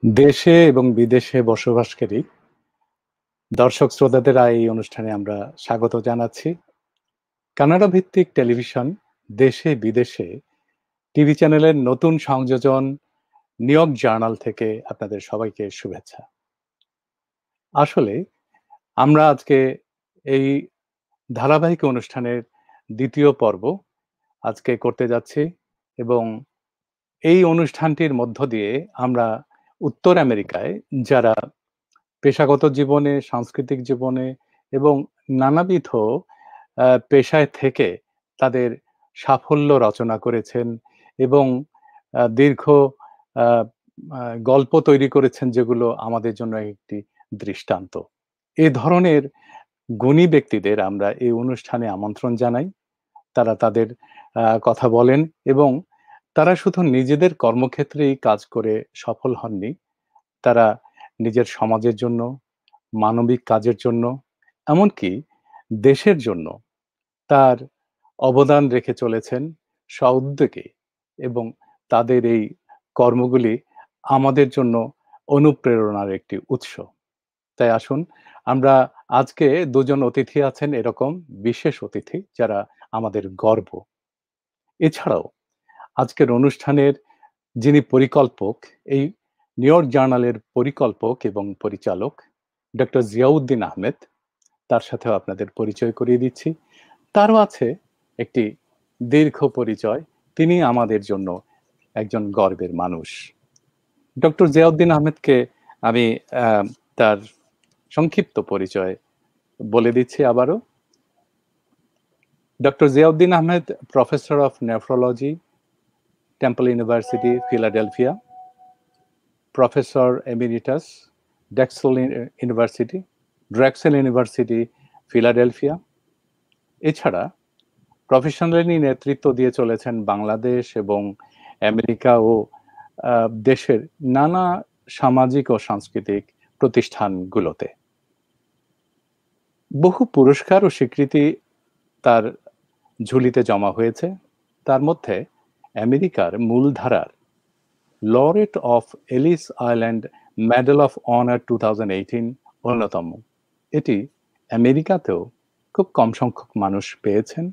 দেশে এবং বিদেশে বসবাসকারী দর্শক শ্রোতাদের এই অনুষ্ঠানে আমরা স্বাগত জানাচ্ছি। কানাডা ভিত্তিক টেলিভিশন দেশে বিদেশে টিভি চ্যানেলের নতুন সংযোজন নিউ ইয়র্ক জার্নাল থেকে আপনাদের সবাইকে শুভেচ্ছা। আসলে আমরা আজকে এই ধারাবাহিক অনুষ্ঠানের দ্বিতীয় পর্ব আজকে করতে যাচ্ছি এবং এই অনুষ্ঠানটির মধ্য দিয়ে আমরা উত্তর আমেরিকায় যারা পেশাগত জীবনে, সাংস্কৃতিক জীবনে এবং নানাবিধ পেশায় থেকে তাদের সাফল্য রচনা করেছেন এবং দীর্ঘ আ আ গল্প তৈরি করেছেন যেগুলো আমাদের জন্য একটি দৃষ্টান্ত। এ ধরনের গুণী ব্যক্তিদের আমরা এই অনুষ্ঠানে আমন্ত্রণ জানাই। তারা তাদের কথা বলেন এবং তারা শুধু নিজেদের কর্মক্ষেত্রেই কাজ করে সফল হননি। তারা নিজের সমাজের জন্য, মানবিক কাজের জন্য, এমনকি দেশের জন্য তার অবদান রেখে চলেছেন সউদ্যোগে এবং তাদের এই কর্মগুলি আমাদের জন্য অনুপ্রেরণার একটি উৎস। তাই আসুন আমরা আজকে দুজন অতিথি আছেন এরকম বিশেষ অতিথি যারা আমাদের গর্ব। এছাড়াও আজকের অনুষ্ঠানের যিনি পরিকল্পক, এই নিউ ইয়র্ক জার্নালের পরিকল্পক এবং পরিচালক ডক্টর জিয়াউদ্দিন আহমেদ, তার সাথেও আপনাদের পরিচয় করিয়ে দিচ্ছি। তারও আছে একটি দীর্ঘ পরিচয়, তিনি আমাদের জন্য একজন গর্বের মানুষ। ডক্টর জিয়াউদ্দিন আহমেদকে আমি তার সংক্ষিপ্ত পরিচয় বলে দিচ্ছি আবারও। Doctor Ziauddin Ahmed professor of nephrology, temple university, Philadelphia, professor emeritus, Drexel university, Philadelphia. এছাড়া প্রফেশনালি নেতৃত্ব দিয়ে চলেছেন বাংলাদেশ এবং আমেরিকা ও দেশের নানা সামাজিক ও সাংস্কৃতিক প্রতিষ্ঠানগুলোতে। বহু পুরস্কার ও স্বীকৃতি তার ঝুলিতে জমা হয়েছে। তার মধ্যে আমেরিকার মূলধারার laureate of Ellis Island medal of honour 2018 অন্যতম। এটি আমেরিকাতেও খুব কম সংখ্যক মানুষ পেয়েছেন,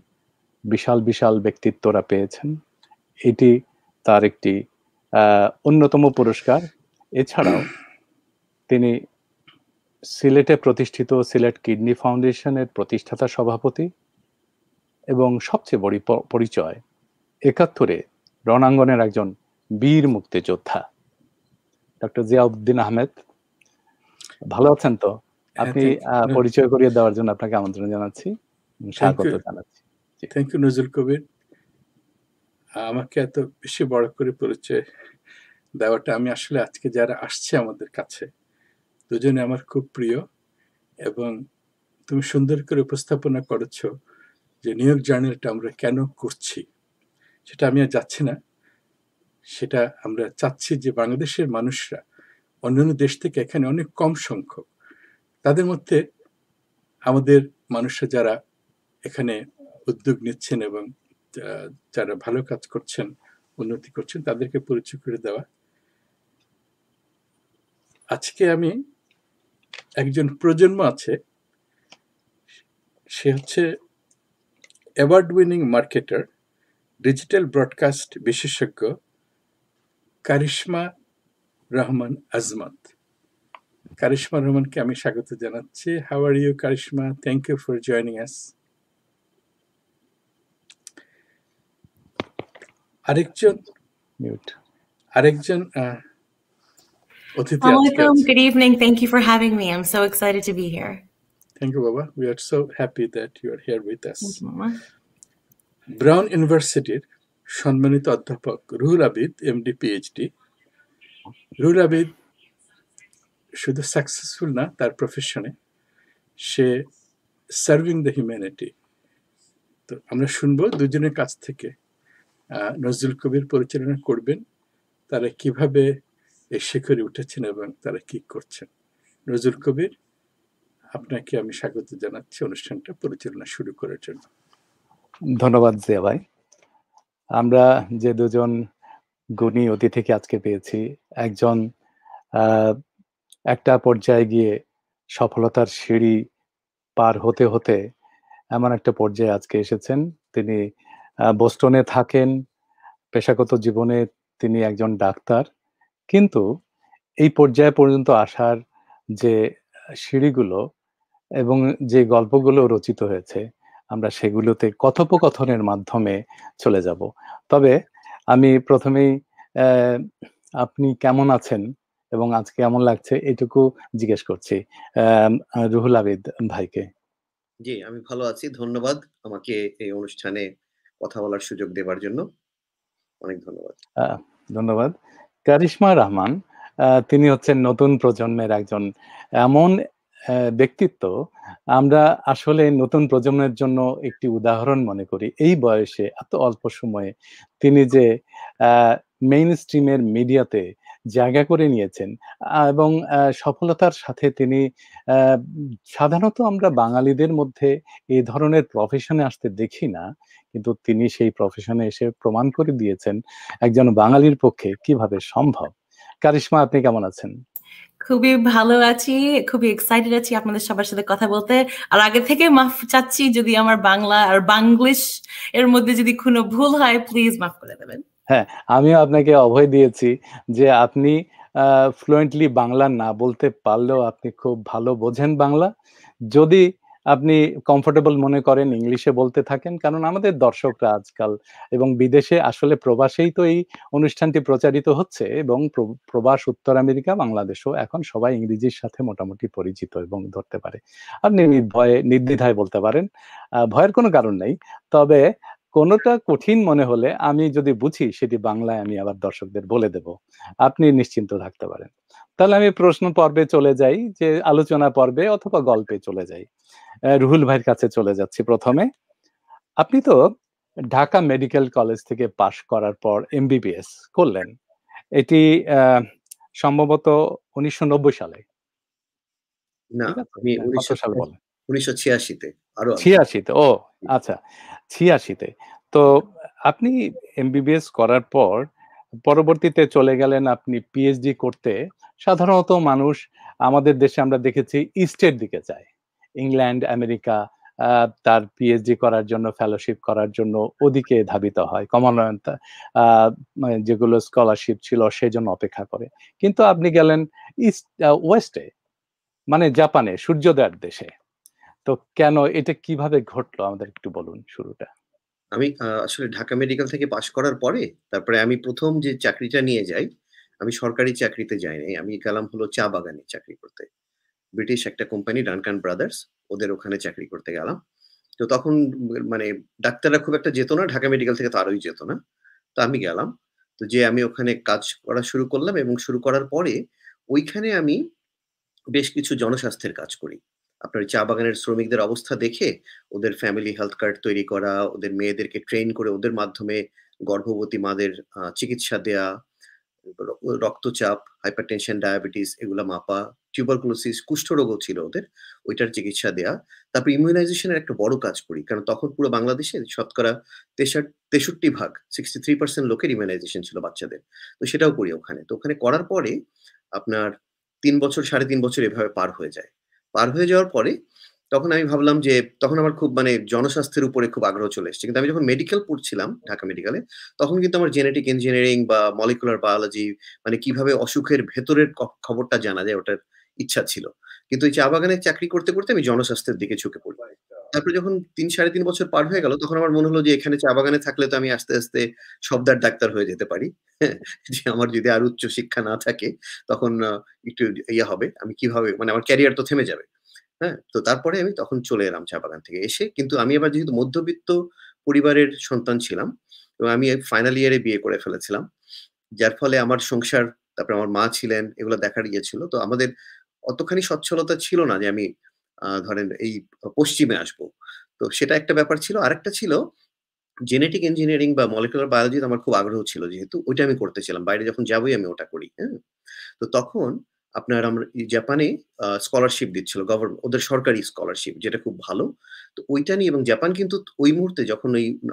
বিশাল বিশাল ব্যক্তিত্বরা পেয়েছেন। এটি তার একটি অন্যতম পুরস্কার। এছাড়াও তিনি সিলেটে প্রতিষ্ঠিত সিলেট কিডনি ফাউন্ডেশনের প্রতিষ্ঠাতা সভাপতি এবং সবচেয়ে বড় পরিচয় ৭১-এ রণাঙ্গনের একজন বীর মুক্তিযোদ্ধা। ডক্টর জিয়াউদ্দিন আহমেদ, ভালো আছেন তো? আপনি পরিচয় করিয়ে দেওয়ার জন্য আপনাকে আমন্ত্রণ জানাচ্ছি, স্বাগত জানাচ্ছি। থ্যাংক ইউ নজরুল কবির। আমাকে এত বেশি বড় করে পরিচয় দেওয়াটা, আমি আসলে আজকে যারা আসছে আমাদের কাছে দুজনে আমার খুব প্রিয়, এবং তুমি সুন্দর করে উপস্থাপনা করেছো যে নিউ ইয়র্ক জার্নালটা আমরা কেন করছি সেটা আমি আর যাচ্ছি না। সেটা আমরা চাচ্ছি যে বাংলাদেশের মানুষরা অন্যান্য দেশ থেকে এখানে অনেক কম সংখ্যক, তাদের মধ্যে আমাদের মানুষরা যারা এখানে উদ্যোগ নিচ্ছেন এবং যারা ভালো কাজ করছেন, উন্নতি করছেন, তাদেরকে পরিচয় করে দেওয়া। আজকে আমি একজন প্রজন্ম আছে, সে হচ্ছে award winning marketer, digital broadcast বিশেষজ্ঞ কারিশমা রহমান আজমত। কারিশমা রহমানকে আমি স্বাগত জানাচ্ছি। How are you Karishma? Thank you for joining us. আরেকজন অতিথি আছে। Good evening. Thank you for having me. I'm so excited to be here. Thank you, Baba. We are so happy that you are here with us. Thank you, Mama. Brown ইউনিভার্সিটির সম্মানিত অধ্যাপক Ruhul Abid, MD, PhD. Ruhul Abid শুধু successful না, তার প্রফেশনে সে serving the humanity. তো আমরা শুনবো দুজনের কাছ থেকে। নজরুল কবির পরিচালনা করবেন, তারা কিভাবে এই শিখরে উঠেছেন এবং তারা কি করছেন। নজরুল কবির, আপনাকে আমি স্বাগত জানাচ্ছি অনুষ্ঠানটা পরিচালনা শুরু করার জন্য। ধন্যবাদ জিয়া ভাই। আমরা যে দুজন গুণী অতিথিকে আজকে পেয়েছি, একজন আ একটা পর্যায়ে গিয়ে সফলতার সিঁড়ি পার হতে, হতে এমন একটা পর্যায়ে আজকে এসেছেন। তিনি বোস্টনে থাকেন। পেশাগত জীবনে তিনি একজন ডাক্তার। কিন্তু এই পর্যায় পর্যন্ত আসার যে সিঁড়িগুলো এবং যে গল্পগুলো রচিত হয়েছে, আমরা সেগুলোতে কথোপকথনের মাধ্যমে চলে যাব। তবে আমি ১ম এই অ্যা আপনি কেমন আছেন এবং আজকে কেমন লাগছে এটুকু জিজ্ঞেস করছি রুহুল আবিদ ভাইকে। জি, আমি ভালো আছি। ধন্যবাদ আমাকে এই অনুষ্ঠানে কথা বলার সুযোগ দেবার জন্য। অনেক ধন্যবাদ। আ ধন্যবাদ। কারিশমা রহমান তিনি হচ্ছেন নতুন প্রজন্মের একজন এমন ব্যক্তিত্ব, আমরা আসলে নতুন প্রজন্মের জন্য একটি উদাহরণ মনে করি। এই বয়সে এত অল্প সময়ে তিনি যে আ মেইনস্ট্রিম এর মিডিয়াতে জায়গা করে নিয়েছেন এবং সফলতার সাথে তিনি আ সাধারণত আমরা বাঙালিদের মধ্যে এই ধরনের প্রফেশনে আসতে দেখি না। কিন্তু তিনি সেই প্রফেশনে এসে প্রমাণ করে দিয়েছেন একজন বাঙালির পক্ষে কিভাবে সম্ভব। কারিশমা আপনি কেমন আছেন? খুবই ভালো আছি। খুবই এক্সাইটেড আছি আপনাদের সবার সাথে কথা বলতে। আর আগে থেকে মাফ চাচ্ছি যদি আমার বাংলা আর বাংলিশ এর মধ্যে যদি কোনো ভুল হয় প্লিজ মাফ করে দেবেন। হ্যাঁ, আমিও আপনাকে অভয় দিয়েছি যে আপনি আ ফ্লুয়েন্টলি বাংলা না বলতে পারলেও আপনি খুব ভালো বোঝেন বাংলা। যদি আপনি কমফোর্টেবল মনে করেন ইংলিশে বলতে থাকেন। কারণ আমাদের দর্শকরা আজকাল এবং বিদেশে আসলে প্রবাসেই তো এই অনুষ্ঠানটি প্রচারিত হচ্ছে এবং প্রবাস উত্তর আমেরিকা, বাংলাদেশও এখন সবাই ইংরেজির সাথে মোটামুটি পরিচিত এবং ধরতে পারে। আপনি নির্ভয়ে নির্দ্বিধায় বলতে পারেন। ভয়ের কোনো কারণ নেই। তবে কোনটা কঠিন মনে হলে আমি যদি বুঝি সেটি বাংলায় আমি আবার দর্শকদের বলে দেব। আপনি নিশ্চিন্ত থাকতে পারেন। তাহলে আমি প্রশ্ন পর্বে চলে যাই যে আলোচনা পর্বে অথবা গল্পে চলে যাই। রুহুল ভাইয়ের কাছে চলে যাচ্ছি ১ম এ। আপনি তো ঢাকা মেডিকেল কলেজ থেকে পাশ করার পর এমবিবিএস করলেন। এটি আ সম্ভবত ১৯৯০ সালে। না, ঠিক আছে? আমি না কত সালে বলেন? ১৯৮৬ তে আরো আগে। ৮৬ তে ও আচ্ছা ৮৬ তে। তো আপনি এমবিবিএস করার পর পরবর্তীতে চলে গেলেন আপনি পিএইচডি করতে। সাধারণত মানুষ আমাদের দেশে আমরা দেখেছি ইস্টের দিকে যায়। ইংল্যান্ড, আমেরিকা আ তার পিএইচডি করার জন্য ফেলোশিপ করার জন্য ওদিকে ধাবিত হয়। কমনওয়েলথ আ মানে যেগুলো স্কলারশিপ ছিল সেজন্য অপেক্ষা করে। কিন্তু আপনি গেলেন ওয়েস্টে মানে জাপানে সূর্যোদয়ের দেশে। তো কেন এটা কিভাবে ঘটলো আমাদের একটু বলুন শুরুটা? আমি আসলে ঢাকা মেডিকেল থেকে পাশ করার পরে তারপরে আমি ১ম যে চাকরিটা নিয়ে যাই, আমি সরকারি চাকরিতে যাই নাই। আমি গেলাম হলো চা বাগানে চাকরি করতে। ব্রিটিশ একটা কোম্পানি ডানকান ব্রাদার্স, ওদের ওখানে চাকরি করতে গেলাম। তো তখন মানে ডাক্তাররা খুব একটা যেত না। ঢাকা মেডিকেল থেকে তো আরোই যেত না। তো আমি গেলাম। তো যেয়ে আমি ওখানে কাজ করা শুরু করলাম এবং শুরু করার পরে ওইখানে আমি বেশ কিছু জনস্বাস্থ্যের কাজ করি। আপনার চা বাগানের শ্রমিকদের অবস্থা দেখে ওদের ফ্যামিলি হেলথ কার্ড তৈরি করা, ওদের মেয়েদেরকে ট্রেন করে ওদের মাধ্যমে গর্ভবতী মাদের চিকিৎসা দেয়া, রক্তচাপ, হাইপারটেনশন, ডায়াবেটিস এগুলা মাপা, টিউবারকুলোসিস, কুষ্ঠরোগও ছিল ওদের। ওইটার চিকিৎসা দেয়া। তারপর ইমিউনাইজেশন এর একটা বড় কাজ করি। কারণ তখন পুরো বাংলাদেশে শতকরা ৬৩% 63% লোকের ইমিউনাইজেশন ছিল বাচ্চাদের। তো সেটাও করি ওখানে। তো ওখানে করার পরে আপনার ৩ বছর ৩.৫ বছর এভাবে পার হয়ে যায়। পার হয়ে যাওয়ার পরে তখন আমি ভাবলাম যে তখন আমার খুব মানে জনস্বাস্থ্যের উপরে খুব আগ্রহ চলে এসেছে। কিন্তু আমি যখন মেডিকেল পড়ছিলাম ঢাকা মেডিকেলে, তখন কিন্তু আমার জেনেটিক ইঞ্জিনিয়ারিং বা মলিকুলার বায়োলজি মানে কিভাবে অসুখের ভেতরের খবরটা জানা যায় ওটার ইচ্ছা ছিল। কিন্তু এই চা বাগানে চাকরি করতে, করতে আমি জনস্বাস্থ্যের দিকে ঝুঁকে পড়ি। তারপরে যখন ৩ ৩.৫ বছর পার হয়ে গেল তখন আমার মনে হলো যে এখানে চা বাগানে থাকলে তো আমি আস্তে, আস্তে সবদার ডাক্তার হয়ে যেতে পারি। হ্যাঁ? যে আমার যদি আর উচ্চ শিক্ষা না থাকে তখন একটু ইয়ে হবে। আমি কিভাবে মানে আমার ক্যারিয়ার তো থেমে যাবে। হ্যাঁ? তো তারপরে আমি তখন চলে এলাম চা বাগান থেকে। এসে কিন্তু আমি আবার যেহেতু মধ্যবিত্ত পরিবারের সন্তান ছিলাম এবং আমি ফাইনাল ইয়ারে বিয়ে করে ফেলেছিলাম। যার ফলে আমার সংসার, তারপরে আমার মা ছিলেন, এগুলো দেখার ইয়ে ছিল। তো আমাদের অতখানি সচ্ছলতা ছিল না যে আমি ধরেন এই পশ্চিমে আসবো। তো সেটা একটা ব্যাপার ছিল। আরেকটা ছিল জেনেটিক ইঞ্জিনিয়ারিং বা মলিকুলার বায়োলজিতে আমার খুব আগ্রহ ছিল যেহেতু ওইটা আমি করতেছিলাম। বাইরে যখন যাবোই আমি ওটা করি। হ্যাঁ? তো তখন আপনার আমরা জাপানে স্কলারশিপ দিচ্ছিল গভর্নমেন্ট, ওদের সরকারি স্কলারশিপ, যেটা খুব ভালো। তো ওইটা নিয়ে, এবং জাপান কিন্তু ওই মুহূর্তে যখন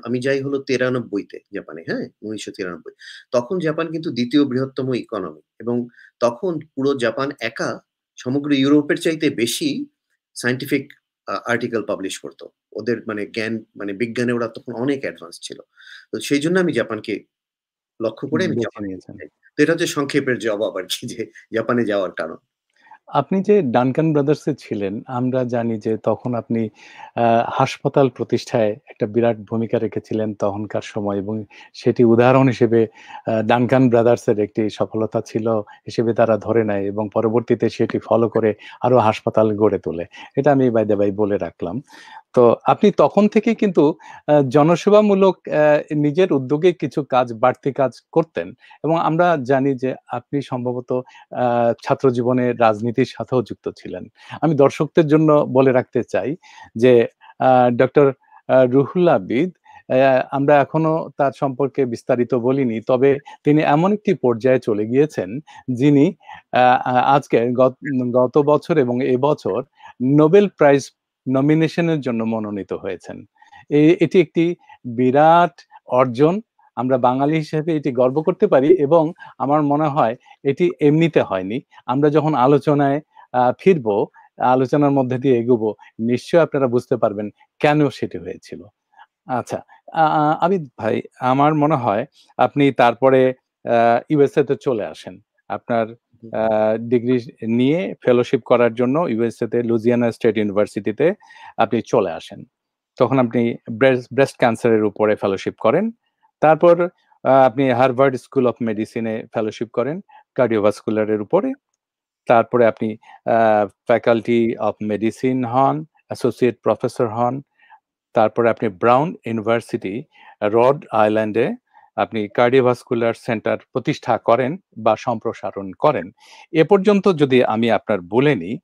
আমি যাই হলো 93 তে জাপানে, হ্যাঁ? 1993। তখন জাপান কিন্তু ২য় বৃহত্তম ইকোনমি, এবং তখন পুরো জাপান একা সমগ্র ইউরোপের চাইতে বেশি সায়েন্টিফিক আর্টিকেল পাবলিশ করত। ওদের মানে জ্ঞান, মানে বিজ্ঞানে ওরা তখন অনেক অ্যাডভান্স ছিল। তো সেইজন্য আমি জাপানকে লক্ষ্য করে আমি বেছে জাপানে যেতে নিয়েছেন। চাই। তো এটা হচ্ছে সংক্ষেপের জবাব আরকি, যে জাপানে যাওয়ার কারণ। আপনি যে ডানকান ব্রাদার্সে ছিলেন, আমরা জানি যে তখন আপনি আ হাসপাতাল প্রতিষ্ঠায় একটা বিরাট ভূমিকা রেখেছিলেন তখনকার সময়, এবং সেটি উদাহরণ হিসেবে ডানকান ব্রাদার্সের একটি সফলতা ছিল হিসেবে তারা ধরে নেয়, এবং পরবর্তীতে সেটি ফলো করে আরো হাসপাতাল গড়ে তোলে। এটা আমি বাই দ্য বাই বলে রাখলাম। তো আপনি তখন থেকেই কিন্তু জনসেবামূলক নিজের উদ্যোগে কিছু কাজ, বাড়তি কাজ করতেন, এবং আমরা জানি যে আপনি সম্ভবত আ ছাত্র জীবনে রাজনীতির সাথেও যুক্ত ছিলেন। আমি দর্শকদের জন্য বলে রাখতে চাই যে ডক্টর রুহুল আবিদ, আমরা এখনো তার সম্পর্কে বিস্তারিত বলিনি। তবে তিনি এমন একটি পর্যায়ে চলে গিয়েছেন, যিনি আ আ আজকে গত বছর এবং এবছর নোবেল প্রাইজ নমিনেশনের জন্য মনোনীত হয়েছেন। এটি একটি বিরাট অর্জন। আমরা বাঙালি হিসেবে এটি গর্ব করতে পারি, এবং আমার মনে হয় এটি এমনিতে হয়নি। আমরা যখন আলোচনায় ফিরবো, আলোচনার মধ্যে দিয়ে এগোবো, নিশ্চয়ই আপনারা বুঝতে পারবেন কেন সেটি হয়েছিল। আচ্ছা, আ আ আবিদ ভাই, আমার মনে হয় আপনি তারপরে আ ইউএসএ তে চলে আসেন। আপনার হুম, আ ডিগ্রি নিয়ে ফেলোশিপ করার জন্য ইউএসএ তে লুইজিয়ানা স্টেট ইউনিভার্সিটিতে আপনি চলে আসেন। তখন আপনি ব্রেস্ট ক্যান্সারের উপরে ফেলোশিপ করেন। তারপর আপনি হার্ভার্ড স্কুল অফ মেডিসিনে ফেলোশিপ করেন কার্ডিওভাস্কুলার এর উপরে। তারপরে আপনি আ ফ্যাকাল্টি অফ মেডিসিন হন, অ্যাসোসিয়েট প্রফেসর হন। তারপরে আপনি ব্রাউন ইউনিভার্সিটি রড আইল্যান্ডে আপনি কার্ডিওভাস্কুলার সেন্টার প্রতিষ্ঠা করেন বা সম্প্রসারণ করেন। এ পর্যন্ত যদি আমি আপনার বলে নিই,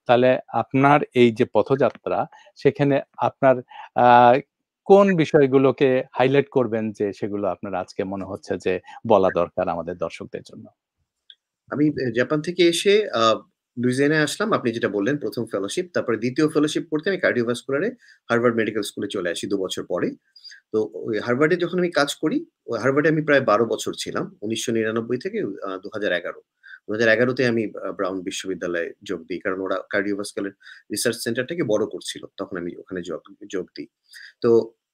তাহলে আপনার এই যে পথযাত্রা, সেখানে আপনার আ কোন বিষয়গুলোকে হাইলাইট করবেন যে সেগুলো আপনার আজকে মনে হচ্ছে যে বলা দরকার আমাদের দর্শকদের জন্য? আমি জাপান থেকে এসে লুইজিয়ানায় আসলাম। আপনি যেটা বললেন ১ম ফেলোশিপ। তারপরে ২য় ফেলোশিপ করতে আমি কার্ডিওভাস্কুলারে হার্ভার্ড মেডিকেল স্কুলে চলে আসি ২ বছর পরে। তো ওই হার্ভার্ডে যখন আমি কাজ করি, ওই হার্ভার্ডে আমি প্রায় ১২ বছর ছিলাম। ১৯৯৯ থেকে ২০১১। ২০১১ তে আমি ব্রাউন বিশ্ববিদ্যালয়ে যোগ দিই। কারণ ওরা কার্ডিওভাস্কুলার রিসার্চ সেন্টারটাকে বড় করছিল। তখন আমি ওখানে যোগ দিই। তো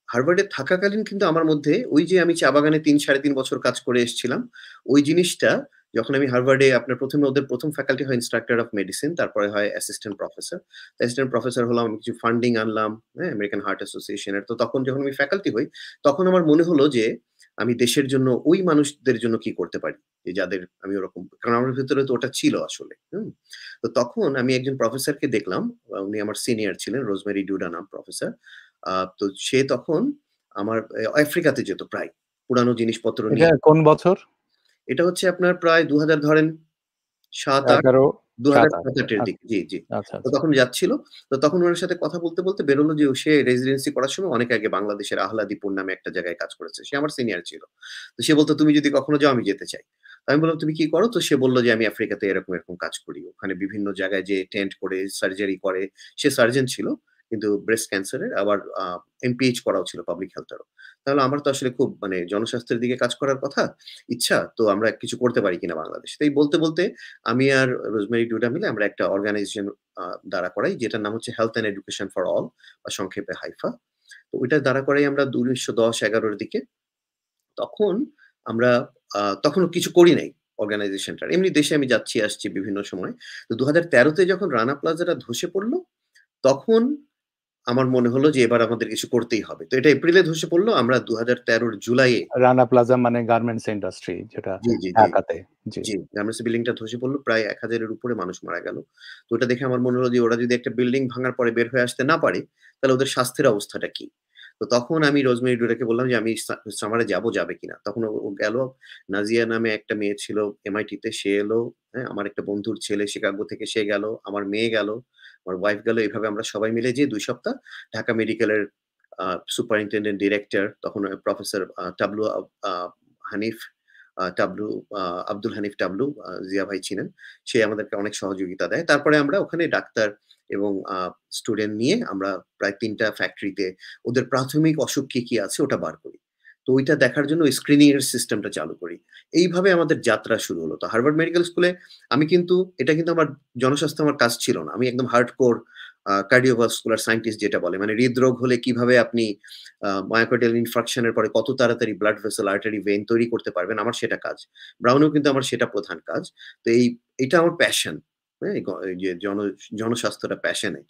হার্ভার্ডে থাকাকালীন কিন্তু আমার মধ্যে ওই যে আমি চা বাগানে ৩ ৩.৫ বছর কাজ করে এসেছিলাম, ওই জিনিসটা যখন আমি হার্ভার্ডে আপনার ১ম এ ওদের ১ম ফ্যাকাল্টি হয় ইন্সট্রাক্টর অফ মেডিসিন, তারপরে হয় অ্যাসিস্ট্যান্ট প্রফেসর। অ্যাসিস্ট্যান্ট প্রফেসর হলাম, আমি কিছু ফান্ডিং আনলাম, হ্যাঁ? আমেরিকান হার্ট অ্যাসোসিয়েশন এর। তো তখন যখন আমি ফ্যাকাল্টি হই, তখন আমার মনে হলো যে আমি দেশের জন্য ওই মানুষদের জন্য কি করতে পারি? যে যাদের আমি ওরকম, কারণ আমার ভেতরে তো ওটা ছিল আসলে। হুম? তো তখন আমি একজন প্রফেসরকে দেখলাম। উনি আমার সিনিয়র ছিলেন। রোজমেরি ডুডা নাম প্রফেসর। তো সে তখন আমার আফ্রিকাতে যেত প্রায়। পুরানো জিনিসপত্র এটা নিয়ে। কোন বছর? এটা হচ্ছে আপনার প্রায় ২০০০ ধরেন ৭-৮, ১১, ৭, ৮। ২০০৭-৮ এর দিকে। জি, জি। আচ্ছা, তো আচ্ছা। তখন যাচ্ছিল। তো তখন উনার সাথে কথা বলতে বেরোলো যে সে রেসিডেন্সি করার সময় অনেক আগে বাংলাদেশের আহলাদীপুর নামে একটা জায়গায় কাজ করেছে। সে আমার সিনিয়র ছিল। তো সে বলল, "তুমি যদি কখনো যাও আমি যেতে চাই।" তো আমি বললাম, "তুমি কি করো?" তো সে বলল যে, "আমি আফ্রিকাতে এরকম কাজ করি। ওখানে বিভিন্ন জায়গায় যেয়ে টেন্ট করে, সার্জারি করে।" সে সার্জন ছিল। কিন্তু ব্রেস্ট ক্যান্সারের, আবার এমপিএইচ করাও ছিল, পাবলিক হেলথ এরও। তাহলে আমার তো আসলে খুব মানে জনস্বাস্থ্যের দিকে কাজ করার কথা, ইচ্ছা। তো আমরা কিছু করতে পারি কিনা বাংলাদেশে। তো এই বলতে আমি আর রোজমেরি ডুডা মিলে আমরা একটা অর্গানাইজেশন দাঁড়া করাই, যেটার নাম হচ্ছে health and education for all, বা সংক্ষেপে হাইফা। তো ওইটা দাঁড়া করাই আমরা ১৯১০-১১ র দিকে। তখন আমরা তখনও কিছু করি নাই অর্গানাইজেশনটার। এমনি দেশে আমি যাচ্ছি আসছি বিভিন্ন সময়। তো ২০১৩ তে যখন রানা প্লাজাটা ধসে পড়ল, তখন আমার মনে হলো যে এবার আমাদের কিছু করতেই হবে। তো এটা এপ্রিলে ধসে পড়ল। আমরা ২০১৩ র জুলাইয়ে, রানা প্লাজা মানে গার্মেন্টস ইন্ডাস্ট্রি যেটা জি, জি, জি। ঢাকাতে। জি। জি, গার্মেন্টস বিল্ডিংটা ধসে পড়ল। প্রায় ১,০০০ এর উপরে মানুষ মারা গেল। তো ওটা দেখে আমার মনে হলো যে ওরা যদি একটা বিল্ডিং ভাঙার পরে বের হয়ে আসতে না পারে, তাহলে ওদের স্বাস্থ্যের অবস্থাটা কি? তো তখন আমি রোজমেরি ডুডাকে বললাম যে, "আমি সামারে যাবে কিনা?" তখন ও গেল। নাজিয়া নামে একটা মেয়ে ছিল এমআইটিতে, সে এলো। হ্যাঁ? আমার একটা বন্ধুর ছেলে শিকাগো থেকে, সে গেল। আমার মেয়ে গেল। আমার ওয়াইফ গেল। এভাবে আমরা সবাই মিলে যেয়ে ২ সপ্তাহ ঢাকা মেডিকেলের সুপারিনটেনডেন্ট ডিরেক্টর, তখন প্রফেসর টাবলু আ হানিফ, টাবলু, আব্দুল হানিফ টাবলু, জিয়া ভাই ছিলেন। সে আমাদেরকে অনেক সহযোগিতা দেয়। তারপরে আমরা ওখানে ডাক্তার এবং স্টুডেন্ট নিয়ে আমরা প্রায় ৩ টা ফ্যাক্টরিতে ওদের প্রাথমিক অসুখ কি আছে ওটা বার করি। তো ওইটা দেখার জন্য স্ক্রিনিং এর সিস্টেমটা চালু করি। এইভাবে আমাদের যাত্রা শুরু হলো। তো হার্ভার্ড মেডিকেল স্কুলে আমি কিন্তু এটা কিন্তু আমার জনস্বাস্থ্য আমার কাজ ছিল না। আমি একদম হার্ডকোর কার্ডিওভাস্কুলার সায়েন্টিস্ট যেটা বলে, মানে হৃদরোগ হলে কিভাবে আপনি মায়োকার্ডিয়াল ইনফার্কশন এর পরে কত তাড়াতাড়ি ব্লাড ভেসেল, আর্টারি, ভেইন তৈরি করতে পারবেন, আমার সেটা কাজ। ব্রাউনেও কিন্তু আমার সেটা প্রধান কাজ। তো এটা আমার প্যাশন। হ্যাঁ? এই যে জনস্বাস্থ্যটা প্যাশনে।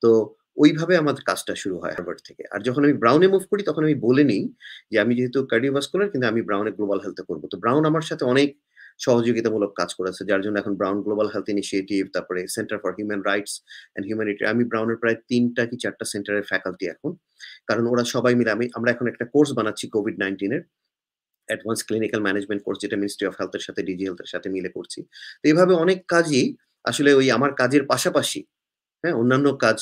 তো ওইভাবে আমাদের কাজটা শুরু হয় হার্ভার্ড থেকে। আর যখন আমি ব্রাউনে মুভ করি তখন আমি বলে নেই যে আমি যেহেতু কার্ডিওভাস্কুলার কিন্তু আমি ব্রাউনে গ্লোবাল হেলথ এ করব। তো ব্রাউন আমার সাথে অনেক সহযোগিতামূলক কাজ করেছে। যার জন্য এখন ব্রাউন গ্লোবাল হেলথ ইনিশিয়েটিভ, তারপরে centre for human rights and humanity, আমি ব্রাউনের প্রায় ৩ টা কি ৪ টা সেন্টারের ফ্যাকাল্টি এখন। কারণ ওরা সবাই মিলে আমরা এখন একটা কোর্স বানাচ্ছি COVID-19 এর অ্যাডভান্স ক্লিনিক্যাল ম্যানেজমেন্ট কোর্স, যেটা মিনিস্ট্রি অফ হেলথ এর সাথে ডিজি হেলথ এর সাথে মিলে করছি। তো এইভাবে অনেক কাজই আসলে ওই আমার কাজের পাশাপাশি, হ্যাঁ, অন্যান্য কাজ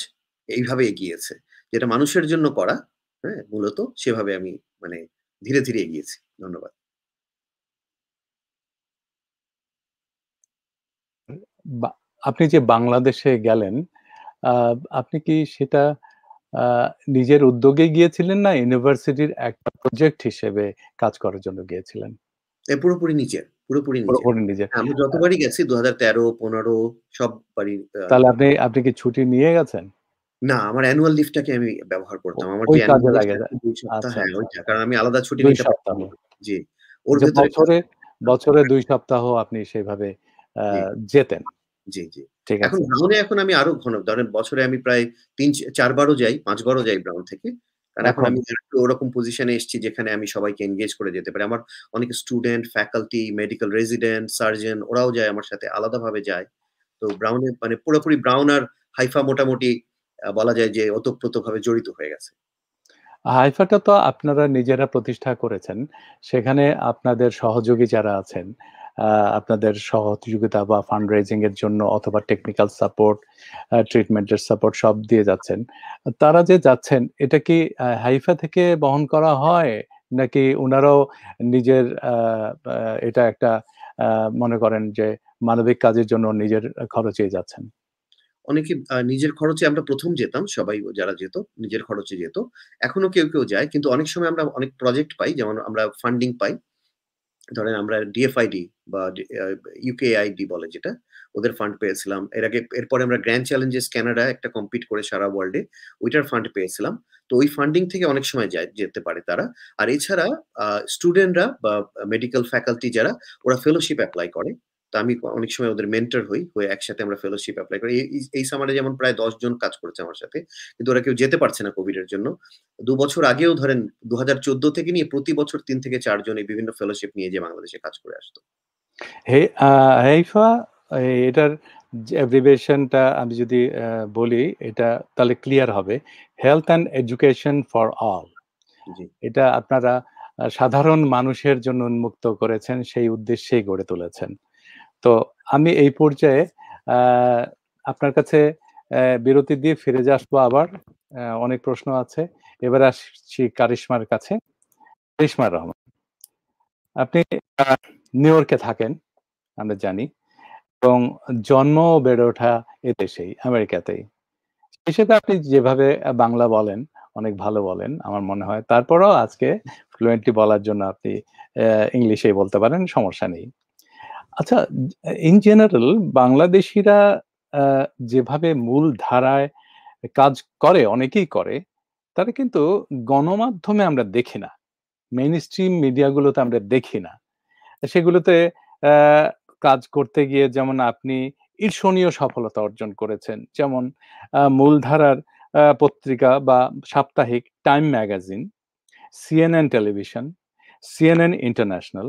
এইভাবে এগিয়েছে। যেটা মানুষের জন্য করা, হ্যাঁ, মূলত সেভাবে আমি মানে ধীরে, ধীরে এগিয়েছি। ধন্যবাদ। বা আপনি যে বাংলাদেশে গেলেন, আ আপনি কি সেটা আ নিজের উদ্যোগে গিয়েছিলেন না ইউনিভার্সিটির একটা প্রজেক্ট হিসেবে কাজ করার জন্য গিয়েছিলেন? পুরোপুরি নিজের, পুরোপুরি নিজের। পুরোপুরি নিজের। হ্যাঁ, আমরা আ যতবারই গেছি ২০১৩, ১৫ সববারই তাহলে আপনি কি ছুটি নিয়ে গেছেন? না, আমার অ্যানুয়াল লিভটাকে আমি ব্যবহার ও করতাম। আমার যে ওই অ্যানুয়াল কাজে লিভ লাগে থাকে ২ সপ্তাহ, আচ্ছা, হ্যাঁ, আচ্ছা, ওইটা। আচ্ছা। কারণ আমি আলাদা ছুটি ২ নিতে সপ্তাহ। পারতাম না। জি। ওর যে ভেতরে বছরে ২ সপ্তাহ আপনি সেভাবে আ জি। যেতেন। জি, জি। ঠিক এখন আছে। ব্রাউনে এখন আমি আরো ঘন, ধরেন বছরে আমি প্রায় ৪ বারও যাই, ৫ বারও যাই ব্রাউন থেকে। কারণ এখন এখন আমি একটু ওরকম পজিশনে এসেছি যেখানে আমি সবাইকে এনগেজ করে যেতে পারি। আমার অনেক student, faculty, medical resident, surgeon ওরাও যায় আমার সাথে, আলাদাভাবে যায়। তো ব্রাউনে মানে পুরোপুরি ব্রাউন আর হাইফা মোটামুটি বলা যায় যে ওতপ্রোতভাবে জড়িত হয়ে গেছে। হাইফাটা তো আপনারা নিজেরা প্রতিষ্ঠা করেছেন। সেখানে আপনাদের সহযোগী যারা আছেন, আ আপনাদের সহযোগিতা বা ফান্ড রেইজিং এর জন্য অথবা টেকনিক্যাল সাপোর্ট, ট্রিটমেন্টের সাপোর্ট সব দিয়ে যাচ্ছেন। তারা যে যাচ্ছেন এটা কি হাইফা থেকে বহন করা হয়? নাকি উনারাও নিজের আ আ এটা একটা আ মনে করেন যে মানবিক কাজের জন্য নিজের খরচেই যাচ্ছেন? অনেকে নিজের খরচে, আমরা ১ম যেতাম, সবাই যারা যেত নিজের খরচে যেত। এখনো কেউ যায়। কিন্তু অনেক সময় আমরা অনেক প্রজেক্ট পাই, যেমন আমরা ফান্ডিং পাই। ধরেন আমরা ডিএফআইডি বা ইউকেআইডি বলে যেটা, ওদের ফান্ড পেয়েছিলাম। এরপরে আমরা গ্র্যান্ড চ্যালেঞ্জেস কানাডা একটা কম্পিট করে সারা ওয়ার্ল্ডে, ওইটার ফান্ড পেয়েছিলাম। তো ওই ফান্ডিং থেকে অনেক সময় যেতে পারে তারা। আর এছাড়া স্টুডেন্টরা বা মেডিকেল ফ্যাকাল্টি যারা, ওরা ফেলোশিপ এপ্লাই করে। তো আমি অনেক সময় ওদের মেন্টর হয়ে একসাথে আমরা ফেলোশিপ এপ্লাই করি। এই সামারে যেমন প্রায় ১০ জন কাজ করেছে আমার সাথে। কিন্তু ওরা কেউ যেতে পারছে না কোভিড এর জন্য। ২ বছর আগেও ধরেন ২০১৪ থেকে নিয়ে প্রতি বছর ৩ থেকে ৪ জন এই বিভিন্ন ফেলোশিপ নিয়ে যেয়ে বাংলাদেশে কাজ করে আসতো। হে আ হেইফা এটার যে অ্যাব্রিভিয়েশনটা আমি যদি বলি এটা তাহলে ক্লিয়ার হবে। Health and education for all. জি। এটা আপনারা সাধারণ মানুষের জন্য উন্মুক্ত করেছেন, সেই উদ্দেশ্যেই গড়ে তুলেছেন। তো আমি এই পর্যায়ে আ আপনার কাছে বিরতি দিয়ে ফিরে আসবো আবার। অনেক প্রশ্ন আছে। এবার আসছি কারিশমার কাছে। কারিশমা রহমান। আপনি আ নিউ ইয়র্কে থাকেন, আমরা জানি। এবং জন্ম ও বেড়ে ওঠা এদেশেই, আমেরিকাতেই। হিসেবে আপনি যেভাবে বাংলা বলেন, অনেক ভালো বলেন আমার মনে হয়। তারপরেও আজকে ফ্লুয়েন্টলি বলার জন্য আপনি ইংলিশেই বলতে পারেন, সমস্যা নেই। আচ্ছা, ইন জেনারেল বাংলাদেশীরা আ যেভাবে মূল ধারায় কাজ করে, অনেকেই করে, তারা কিন্তু গণমাধ্যমে আমরা দেখি না। মেইনস্ট্রিম মিডিয়াগুলোতে আমরা দেখি না। সেগুলোতে অ্যা কাজ করতে গিয়ে যেমন আপনি ঈর্ষণীয় সফলতা অর্জন করেছেন। যেমন মূলধারার পত্রিকা বা সাপ্তাহিক time magazine, CNN television, CNN international,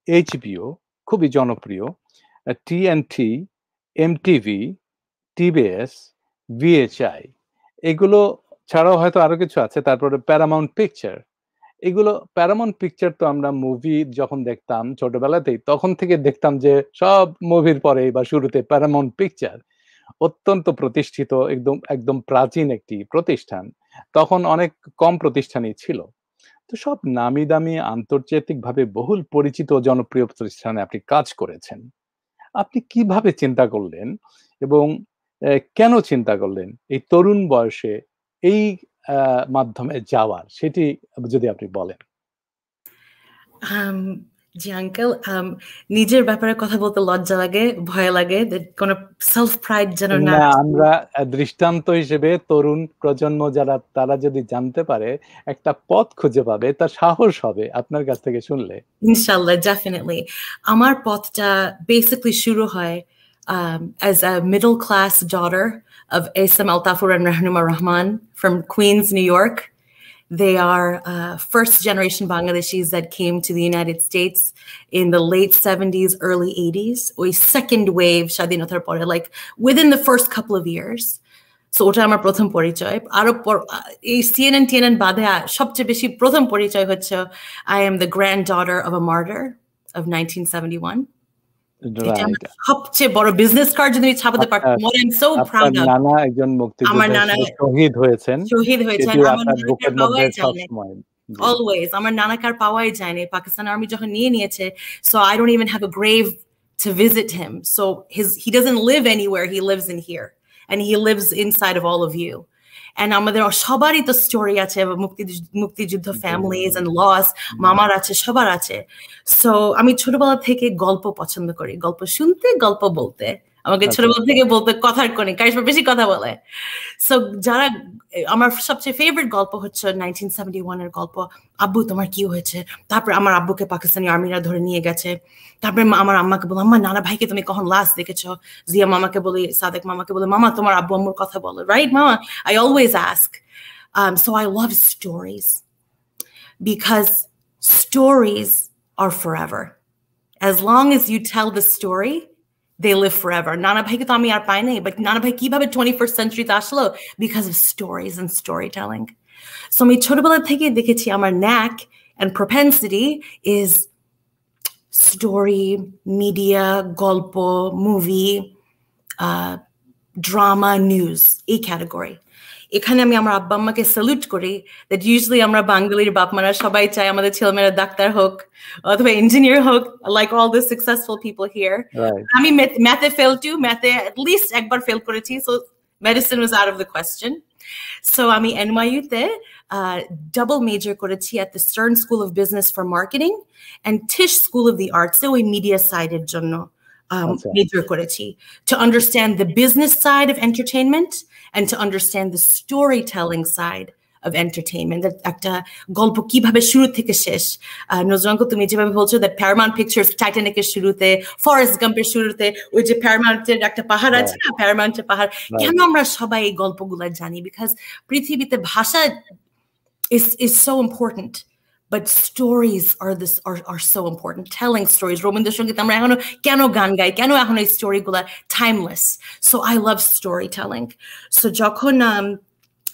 HBO খুবই জনপ্রিয়, টিএনটি, এমটিভি, টিবিএস, ভিএচআই এগুলো ছাড়াও হয়তো আরো কিছু আছে। তারপরে প্যারামাউন্ট পিকচার। এগুলো প্যারামাউন্ট পিকচার তো আমরা মুভি যখন দেখতাম ছোটবেলাতেই, তখন থেকে দেখতাম যে সব মুভির পরেই বা শুরুতে প্যারামাউন্ট পিকচার। অত্যন্ত প্রতিষ্ঠিত একদম একদম প্রাচীন একটি প্রতিষ্ঠান। তখন অনেক কম প্রতিষ্ঠানই ছিল। তো সব নামি দামি আন্তর্জাতিকভাবে বহুল পরিচিত ও জনপ্রিয় প্রতিষ্ঠানে আপনি কাজ করেছেন। আপনি কিভাবে চিন্তা করলেন এবং কেন চিন্তা করলেন এই তরুণ বয়সে এই মাধ্যমে যাওয়ার, সেটি যদি আপনি বলেন? জি আঙ্কেল, নিজের ব্যাপারে কথা বলতে লজ্জা লাগে, ভয় লাগে, কোনো সেলফ প্রাইড যেন না। আমরা দৃষ্টান্ত হিসেবে তরুণ প্রজন্ম যারা, তারা যদি জানতে পারে, একটা পথ খুঁজে পাবে, তার সাহস হবে আপনার কাছ থেকে শুনলে। ইনশাআল্লাহ, ডেফিনেটলি। আমার পথটা বেসিক্যালি শুরু হয় as a middle class daughter of Asim Altafur and Rahnuma Rahman from Queens, New York. They are first generation Bangladeshis that came to the United States in the late 70s, early 80s. Or second wave Shadinathar Pore, like within the first couple of years. So ওটা আমার প্রথম পরিচয়। আরো এই CNN TNN বাদে সবচেয়ে বেশি প্রথম পরিচয় হচ্ছে I am the granddaughter of a martyr of 1971. সবচেয়ে বড় বিজনেস কার্ড যদি ছাপাতে পারতাম, what I'm so proud of. নানা একজন মুক্তিযোদ্ধা শহীদ হয়েছেন। আমার বুকের মধ্যে সবসময় always আমার নানাকার পাওয়াই যায় না। পাকিস্তান আর্মি যখন নিয়ে নিয়েছে, so I don't even have a grave to visit him. So he doesn't live anywhere, he lives in here and he lives inside of all of you. And আমাদের সবারই তো স্টোরি আছে, মুক্তিযুদ্ধ ফ্যামিলিজ এন্ড লস, মামার আছে, সবার আছে। So আমি ছোটবেলা থেকে গল্প পছন্দ করি, গল্প শুনতে, গল্প বলতে। আমাকে ছোটবেলা থেকে বলতে কথার কোণে কারিশমা বেশি কথা বলে। সো যারা আমার সবচেয়ে ফেভারিট গল্প হচ্ছে 1971 এর গল্প, আব্বু তোমার কি হয়েছে। তারপর আমার আব্বুকে পাকিস্তানি আর্মিরা ধরে নিয়ে গেছে। তারপরে আমার আম্মাকে বলো, আম্মা নানা ভাইকে তুমি কখন লাস্ট দেখেছো। জিয়া মামাকে বলি, সাদেক মামাকে বলি, মামা তোমার আব্বু আম্মুর কথা বলো, রাইট মামা? I always ask. So I love stories because stories are forever. As long as you tell the story, they live forever. Nana bhai ke to ami ar pai nai, but Nana bhai kibhabe 21st century te ashlo because of stories and storytelling. So ami chotobela theke dekhechi amar knack and propensity is story, media, golpo, movie, drama, news, এই category. এখানে আমি আমার আব্বা আম্মাকে salute করি that usually আমরা বাঙালির বাপ মারা সবাই চাই আমাদের ছেলেমেয়েরা ডাক্তার হোক অথবা ইঞ্জিনিয়ার হোক, like all the successful people here. আমি ম্যাথে ফেল টু, ম্যাথে at least একবার ফেল করেছি, so medicine was out of the question. So আমি NYU তে double major করেছি at the Stern School of Business for Marketing and Tisch School of the Arts, ওই media side এর জন্য major করেছি, to understand the business side of entertainment and to understand the storytelling side of entertainment. একটা গল্প কিভাবে শুরু থেকে শেষ। নজরাঙ্ক তুমি যেভাবে বলছো that Paramount Pictures Titanic এর শুরুতে, Forrest Gump এর শুরুতে ওই যে Paramount-এর একটা পাহাড় আছে না, Paramount-এর পাহাড়, কেন আমরা সবাই এই গল্পগুলো জানি? Because পৃথিবীতে ভাষা is so important. But stories are so important. Telling stories. Robindrasangit amra ekhono keno gan gai, keno ekhono ei story gula timeless. So I love storytelling. So jokhon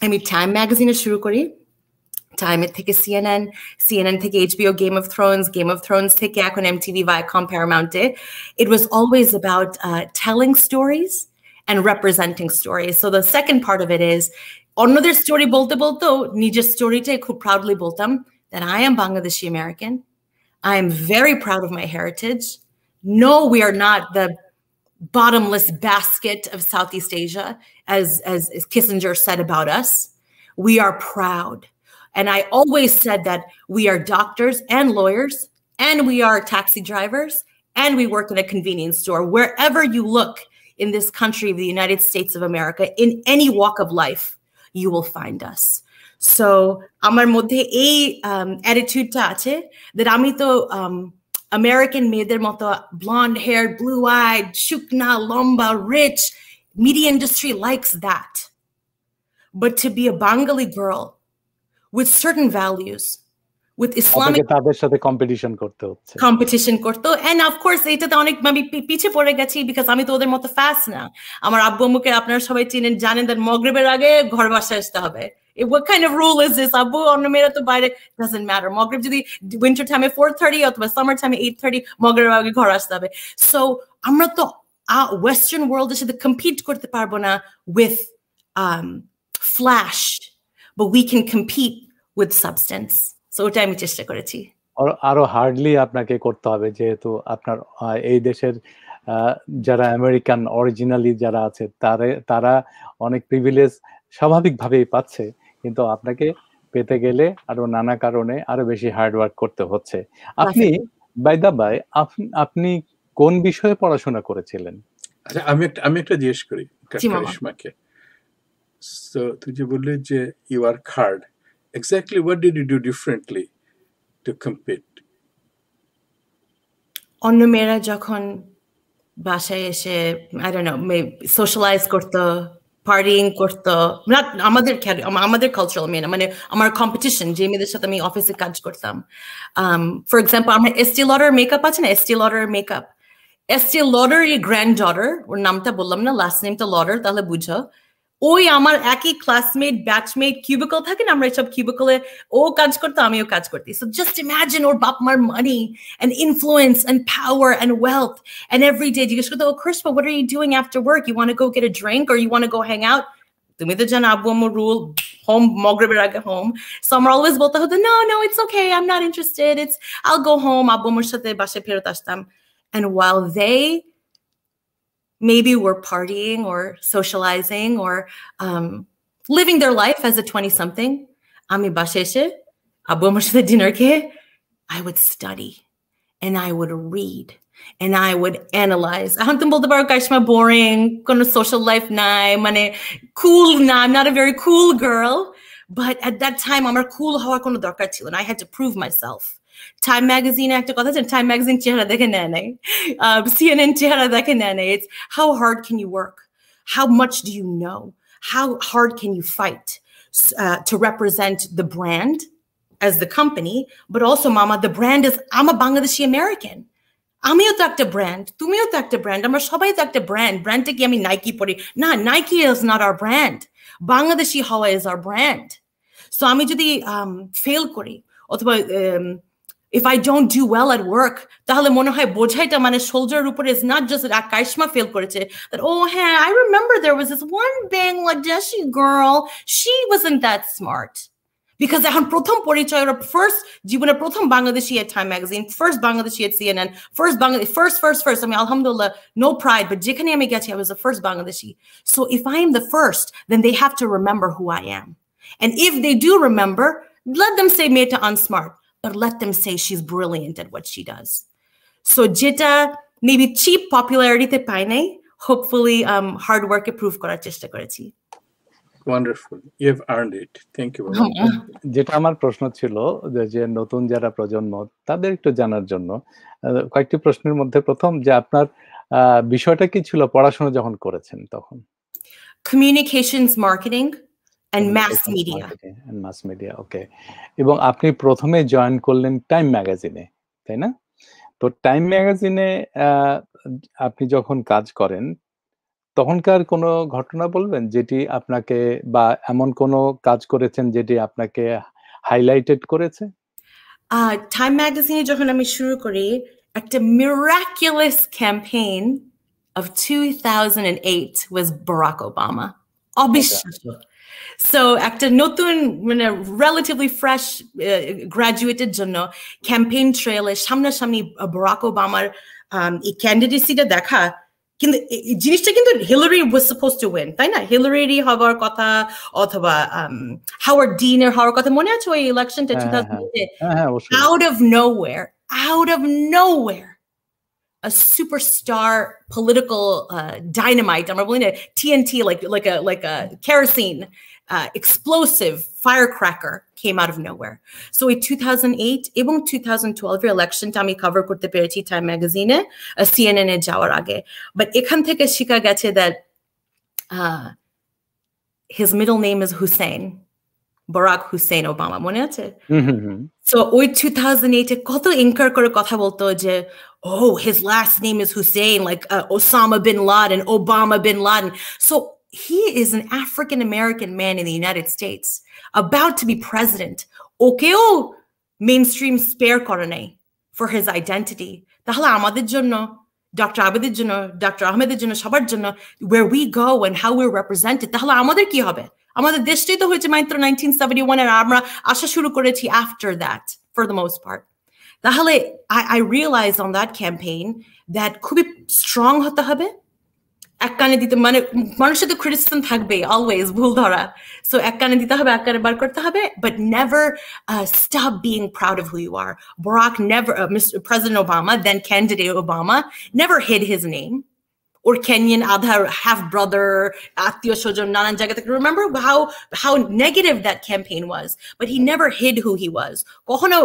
ami Time magazine shuru kori, Time এর থেকে CNN থেকে HBO, Game of Thrones থেকে এখন MTV, Viacom, Paramount A, it was always about telling stories and representing stories. So the second part of it is অন্যদের story bolte নিজের storyটাই খুব proudly boltam that I am Bangladeshi American. I am very proud of my heritage. No, we are not the bottomless basket of Southeast Asia, as Kissinger said about us. We are proud. And I always said that we are doctors and lawyers, and we are taxi drivers, and we work in a convenience store. Wherever you look in this country of the United States of America, in any walk of life, you will find us. So আমার মধ্যে এই অ্যাটিটিউডটা আছে that আমি তো American মেয়েদের মতো blonde hair, blue eyed, শুকনা, লম্বা, rich, media industry likes that. But to be a Bengali girl with certain values, with Islamic তাদের সাথে কম্পিটিশন করতে হচ্ছে, and of course এটাতে অনেক আমি পিছিয়ে পড়ে গেছি because আমি তো ওদের মতো ফাস্ট না। আমার আব্বু আম্মুকে আপনারা সবাই জানেন that মাগরিবের আগে ঘর বাসায় আসতে হবে। What kind of rule is this? আব্বু অন্য মেয়েরা তো বাইরে, doesn't matter. মাগরিব যদি winter time 4:30 অথবা summer time 8:30, মাগরিবের আগে ঘর আসতে হবে। So আমরা তো western world এর সাথে compete করতে পারবো না with flash, but we can compete with substance. So ওটা আমি চেষ্টা করেছি। আরো হার্ডলি আপনাকে করতে হবে, যেহেতু আপনার এই দেশের যারা আমেরিকান অরিজিনালি যারা আছে তারা অনেক প্রিভিলেজ স্বাভাবিকভাবেই পাচ্ছে, কিন্তু আপনাকে পেতে গেলে আরো নানা কারণে আরো বেশি হার্ড ওয়ার্ক করতে হচ্ছে। আপনি বাই দা বাই আপনি কোন বিষয়ে পড়াশোনা করেছিলেন? আচ্ছা, আমি একটা জিজ্ঞেস করি কারিশমাকে। সো তুই যে বললি যে you work hard, exactly what did you do differently to compete? অন্য মেয়েরা যখন বাসায় এসে আই ডোন্ট নো সোশ্যালাইজ করতো, পার্টিং করতো, আমাদের কালচারাল মেয়ে না, মানে আমার কম্পিটিশন যে মেয়েদের সাথে আমি অফিসে কাজ করতাম। ফর এক্সাম্পল আমার এস্টি লডার মেকআপ আছে না, এস্টি লডার মেকআপ, এস্টি লডার এর গ্র্যান্ড ডটার, ওর নামটা বললাম না, লাস্ট নেমটা লডার, তাহলে বুঝো ওই আমার একই ক্লাসমেট ব্যাচমেট কিউবিকল থাকে না, আমরা সব কিউবিকলে ও কাজ করতো আমিও কাজ করতি। সো জাস্ট ইমাজিন ওর বাপ মার মানি and influence and power and wealth, and every day জিজ্ঞেস করতো, oh Krishma, what are you doing after work? You want to go get a drink or you want to go hang out? তুমি তো জানো আব্বু আম্মুর rule, home মগরিবের আগে home. So আমরা always বলতে হতো no it's okay, I'm not interested, I'll go home। আব্বু আম্মুর সাথে বাসায় ফেরত আসতাম, and while they maybe we're partying or socializing or living their life as a 20-something, আমি বাসায় এসে আব্বু আমার সাথে ডিনার খেয়ে I would study and I would read and I would analyze. এখন তুমি বলতে পারো কারিশমা boring, কোনো social life নাই, মানে cool না, I'm not a very cool girl, but at that time আমার cool হওয়ার কোনো দরকার ছিল না, I had to prove myself. Time magazine একটা কথা আছে, Time magazine চেহারা দেখে নেয় নাই, CNN চেহারা দেখে নেয় নাই। It's how hard can you work? How much do you know? How hard can you fight to represent the brand as the company, but also mama, the brand is I'm a Bangladeshi American. আমিও তো একটা brand, তুমিও তো একটা brand, আমরা সবাই তো একটা ব্র্যান্ড। ব্র্যান্ডটা কি আমি নাইকি পরি না, Nike is not our brand, Bangladeshi হওয়া is our brand. So আমি যদি ফেল করি অথবা if I don't do well at work, তাহলে মনে হয় বোঝাইটা মানে শোল্ডারের উপরে is not just that Karishma fail করেছে, that oh হ্যাঁ I remember there was this one Bangladeshi girl, she wasn't that smart. Because এখন প্রথম পরিচয় ওর ফার্স্ট জীবনের প্রথম Bangladeshi at Time magazine, first Bangladeshi at CNN, first আমি আলহামদুলিল্লাহ no pride, but যেখানে আমি গেছি I was the first Bangladeshi. So if I am the first, then they have to remember who I am. And if they do remember, let them say মেয়েটা unsmart, but let them say she's brilliant at what she does. So যেটা maybe cheap popularity তে পাই নাই, hopefully hard work এ prove করার চেষ্টা করেছি। Wonderful, you have earned it. Thank you. যেটা আমার প্রশ্ন ছিল যে নতুন যারা প্রজন্ম তাদের একটু জানার জন্য কয়েকটি প্রশ্নের মধ্যে প্রথম, যে আপনার বিষয়টা কি ছিল পড়াশোনা যখন করেছেন তখন? Communications marketing and mass media. ওকে। এবং আপনি প্রথমে জয়েন করলেন টাইম ম্যাগাজিনে, তাই না? তো টাইম ম্যাগাজিনে আপনি যখন কাজ করেন তখনকার কোনো ঘটনা বলবেন যেটি আপনাকে, বা এমন কোনো কাজ করেছেন যেটি আপনাকে হাইলাইটেড করেছে? টাইম ম্যাগাজিনে যখন আমি শুরু করি, একটা miraculous campaign of 2008 was Barack Obama. অবিশ্বাস্য। So একটা নতুন মানে relatively fresh graduated জন্য campaign trail-এ সামনাসামনি Barack Obamaর এই ক্যান্ডিডেসিটা দেখা, কিন্তু জিনিসটা কিন্তু Hillary was supposed to win, তাই না? হিলারি হওয়ার কথা অথবা হাওয়ার্ড ডিনের হওয়ার কথা, মনে আছে ওই ইলেকশনটা 2008-এ? Out of nowhere a superstar political dynamite, আমরা বলি না TNT, like a kerosene explosive firecracker came out of nowhere. So in 2008 এবং 2012 এর ইলেকশনটা আমি কভার করতে পেরেছি টাইম ম্যাগাজিনে CNN এ যাওয়ার আগে। বাট এখান থেকে শেখা গেছে that his middle name is Hussein, Barack Hussein Obama, মনে আছে? So ওই 2008 এ কত এনকার করে কথা বলতো যে oh his last name is Hussein, like Osama bin Laden, Obama bin Laden. So he is an African American man in the United States about to be president. ওকেও mainstream spare করে নাই for his identity. তাহলে আমাদের জন্য, doctor আবেদের জন্য, doctor আহমেদের জন্য, সবার জন্য, where we go and how we're represented, তাহলে আমাদের কি হবে? আমাদের দেশটাই তো হয়েছে মাত্র 1971 আর আমরা আসা শুরু করেছি after that for the most part. তাহলে I realized on that campaign that খুবই strong হতে হবে, এক কানে দিতে মানে মানুষের তো ক্রিটিসিজম থাকবে অলওয়েজ, ভুল ধরা, সো এক কানে দিতে হবে এক কানে বার করতে হবে, but never stop being proud of who you are. Barack never, President Obama, then candidate Obama, never hid his name or Kenyan Aadhar half brother, Athiyo Shojon, nanan jaga theke. Remember how negative that campaign was, but he never hid who he was. Kokhono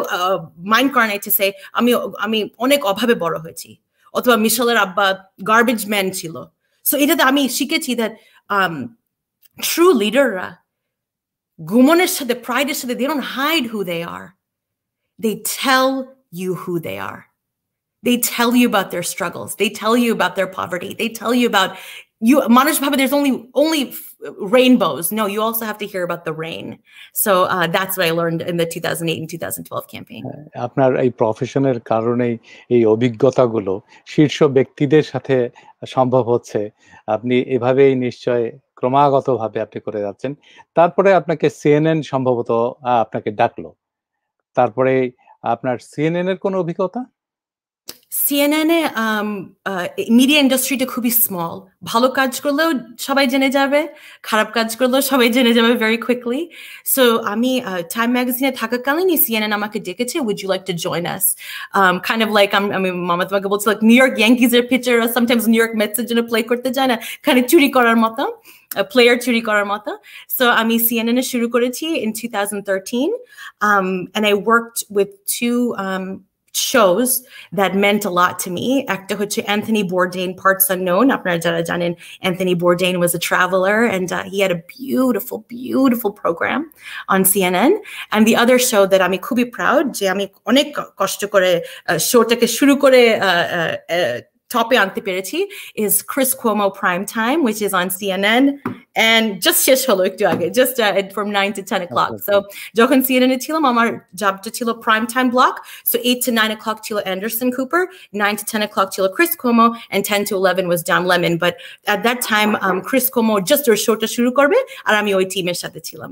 mind kore nai to say ami onek obhabe boro hoyechi, othoba Michelleর আব্বা garbage man ছিল. So এটাতে আমি শিখেছি that true leaderরা গুমনের সাথে, প্রাইডের সাথে, they don't hide who they are. They tell you who they are. They tell you about their struggles. They tell you about their poverty. They tell you about you. Manish Bhava, there's only rainbows. No, you also have to hear about the rain. So that's what I learned in the 2008 and 2012 campaign. আপনার এই প্রফেশনের কারণেই এই অভিজ্ঞতাগুলো শীর্ষ ব্যক্তিদের সাথে সম্ভব হচ্ছে। আপনি এভাবেই নিশ্চয় ক্রমাগতভাবে আপনি করে যাচ্ছেন। তারপরে আপনাকে CNN সম্ভবত আপনাকে ডাকলো। তারপরে আপনার CNN এর কোনো অভিজ্ঞতা? CNN এ মিডিয়া ইন্ডাস্ট্রিটা খুবই স্মল, ভালো কাজ করলেও সবাই জেনে যাবে, খারাপ কাজ করলেও সবাই জেনে যাবে ভেরি কুইকলি। সো আমি টাইম ম্যাগাজিনে থাকাকালীনই CNN আমাকে ডেকেছে, would you like to join us? Kind of like আমি মামা তোমাকে বলছি like নিউ ইয়র্ক ইয়াঙ্কিজের pitcher or sometimes New York মেটসের জন্য প্লে করতে যায় না, kind of চুরি করার মতো, প্লেয়ার চুরি করার মতো। সো আমি CNN এ শুরু করেছি in 2013, and I worked with two shows that meant a lot to me. একটা হচ্ছে Anthony Bourdain, Parts Unknown. আপনারা যারা জানেন, Anthony Bourdain was a traveler and he had a beautiful, beautiful program on CNN. And the other show that আমি খুবই proud, যে আমি অনেক কষ্ট করে শোটাকে শুরু করে টপে আনতে পেরেছি, is Chris Cuomo Prime Time, which is on CNN. And just শেষ হলো একটু আগে, just from 9 to 10 o'clock. So যখন CNN এ ছিলাম, আমার জবটা ছিল prime time block. So 8 to 9 o'clock ছিল Anderson Cooper, 9 to 10 o'clock ছিল Chris Cuomo, and 10 to 11 was Don Lemon. But at that time, Chris Cuomo just ওর শোটা শুরু করবে আর আমি ওই টিমের সাথে ছিলাম।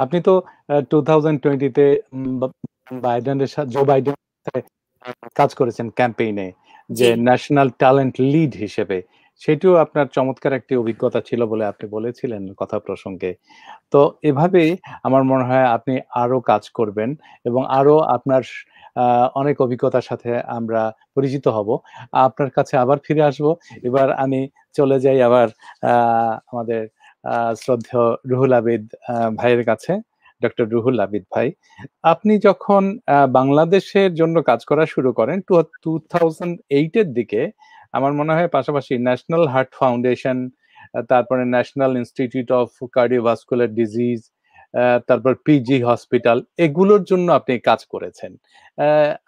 আপনি তো 2020 তে বাইডেনের সাথে, জো বাইডেনের সাথে কাজ করেছেন ক্যাম্পেইনে, যে ন্যাশনাল ট্যালেন্ট লিড হিসেবে। সেটিও আপনার চমৎকার একটি অভিজ্ঞতা ছিল বলে আপনি বলেছিলেন কথা প্রসঙ্গে। তো এভাবেই আমার মনে হয় আপনি আরো কাজ করবেন এবং আরো আপনার অনেক অভিজ্ঞতার সাথে আমরা পরিচিত হব। আপনার কাছে আবার ফিরে আসব। এবার আমি চলে যাই আবার আমাদের শ্রদ্ধেয় রুহুল আবিদ ভাইয়ের কাছে। ডক্টর রুহুল আবিদ ভাই, আপনি যখন বাংলাদেশের জন্য কাজ করা শুরু করেন 2008 এর দিকে, আমার মনে হয় পাশাপাশি ন্যাশনাল হার্ট ফাউন্ডেশন, তারপরে national institute of cardiovascular disease, তারপর পিজি হসপিটাল, এগুলোর জন্য আপনি কাজ করেছেন।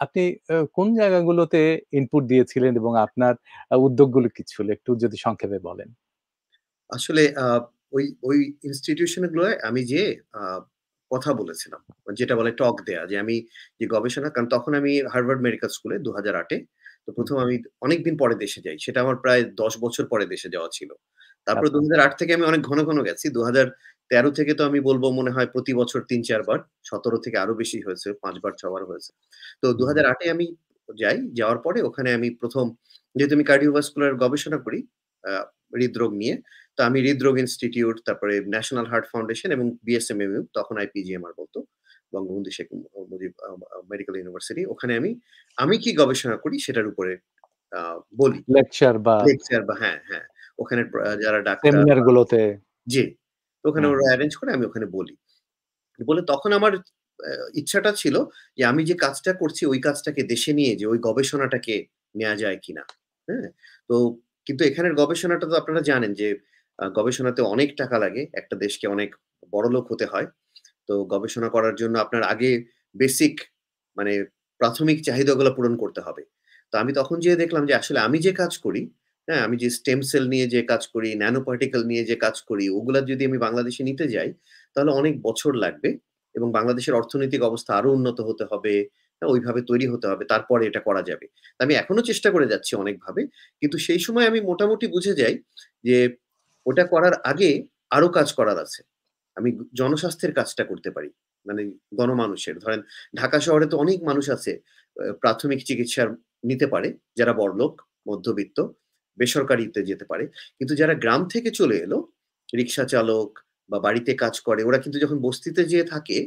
আপনি কোন জায়গাগুলোতে ইনপুট দিয়েছিলেন এবং আপনার উদ্যোগগুলো কি ছিল একটু যদি সংক্ষেপে বলেন? আসলে ওই ইনস্টিটিউশন গুলোয় আমি যে কথা বলেছিলাম, যেটা বলে টক দেয়া, যে আমি যে গবেষণা, কারণ তখন আমি হার্ভার্ড মেডিকেল স্কুলে 2008-এ, তো প্রথম আমি অনেকদিন পরে দেশে যাই, সেটা আমার প্রায় 10 বছর পরে দেশে যাওয়া ছিল। তারপর 2008 থেকে আমি অনেক ঘন ঘন গেছি। 2013 থেকে তো আমি বলবো মনে হয় প্রতি বছর 3-4 বার, 17 থেকে আরো বেশি হয়েছে, 5 বার 6 বার হয়েছে। তো 2008-এ আমি যাই, যাওয়ার পরে ওখানে আমি প্রথম, যেহেতু আমি কার্ডিওভাস্কুলার গবেষণা করি হৃদরোগ নিয়ে, তো আমি হৃদরোগ ইনস্টিটিউট, তারপরে ন্যাশনাল হার্ট ফাউন্ডেশন এবং বিএসএমএমইউ, তখন আইপিজিএমআর বলতো, বঙ্গবন্ধু শেখ মুজিব মেডিকেল ইউনিভার্সিটি, ওখানে আমি কি গবেষণা করি সেটার উপরে বলি, লেকচার বা হ্যাঁ, ওখানে যারা ডাক্তার সেমিনার গুলোতে, জি, ওখানে ওরা অ্যারেঞ্জ করে, আমি ওখানে বলি। বলে তখন আমার ইচ্ছাটা ছিল যে আমি যে কাজটা করছি ওই কাজটাকে দেশে নিয়ে যে ওই গবেষণাটাকে নেওয়া যায় কিনা। হ্যাঁ, তো কিন্তু এখানের গবেষণাটা তো আপনারা জানেন যে গবেষণাতে অনেক টাকা লাগে, একটা দেশকে অনেক বড়লোক হতে হয়। তো গবেষণা করার জন্য আপনার আগে বেসিক মানে প্রাথমিক চাহিদাগুলো পূরণ করতে হবে। তো আমি তখন যেয়ে দেখলাম যে আসলে আমি যে কাজ করি, হ্যাঁ, আমি যে স্টেম সেল নিয়ে যে কাজ করি, ন্যানো পার্টিকেল নিয়ে যে কাজ করি, ওগুলা যদি আমি বাংলাদেশে নিতে যাই তাহলে অনেক বছর লাগবে এবং বাংলাদেশের অর্থনৈতিক অবস্থা আরো উন্নত হতে হবে, ওইভাবে তৈরি হতে হবে, তারপরে এটা করা যাবে। আমি এখনো চেষ্টা করে যাচ্ছি অনেকভাবে, কিন্তু সেই সময় আমি মোটামুটি বুঝে যাই যে ওটা করার আগে আরো কাজ করার আছে। আমি জনস্বাস্থ্যের কাজটা করতে পারি। মানে গণমানুষের। ধরেন ঢাকা শহরে তো অনেক মানুষ আছে প্রাথমিক চিকিৎসার নিতে পারে, যারা বড়লোক, মধ্যবিত্ত, বেসরকারিতে যেতে পারে। কিন্তু যারা গ্রাম থেকে চলে এলো, রিক্সা চালক বা বাড়িতে কাজ করে, ওরা কিন্তু যখন বস্তিতে যেয়ে থাকে,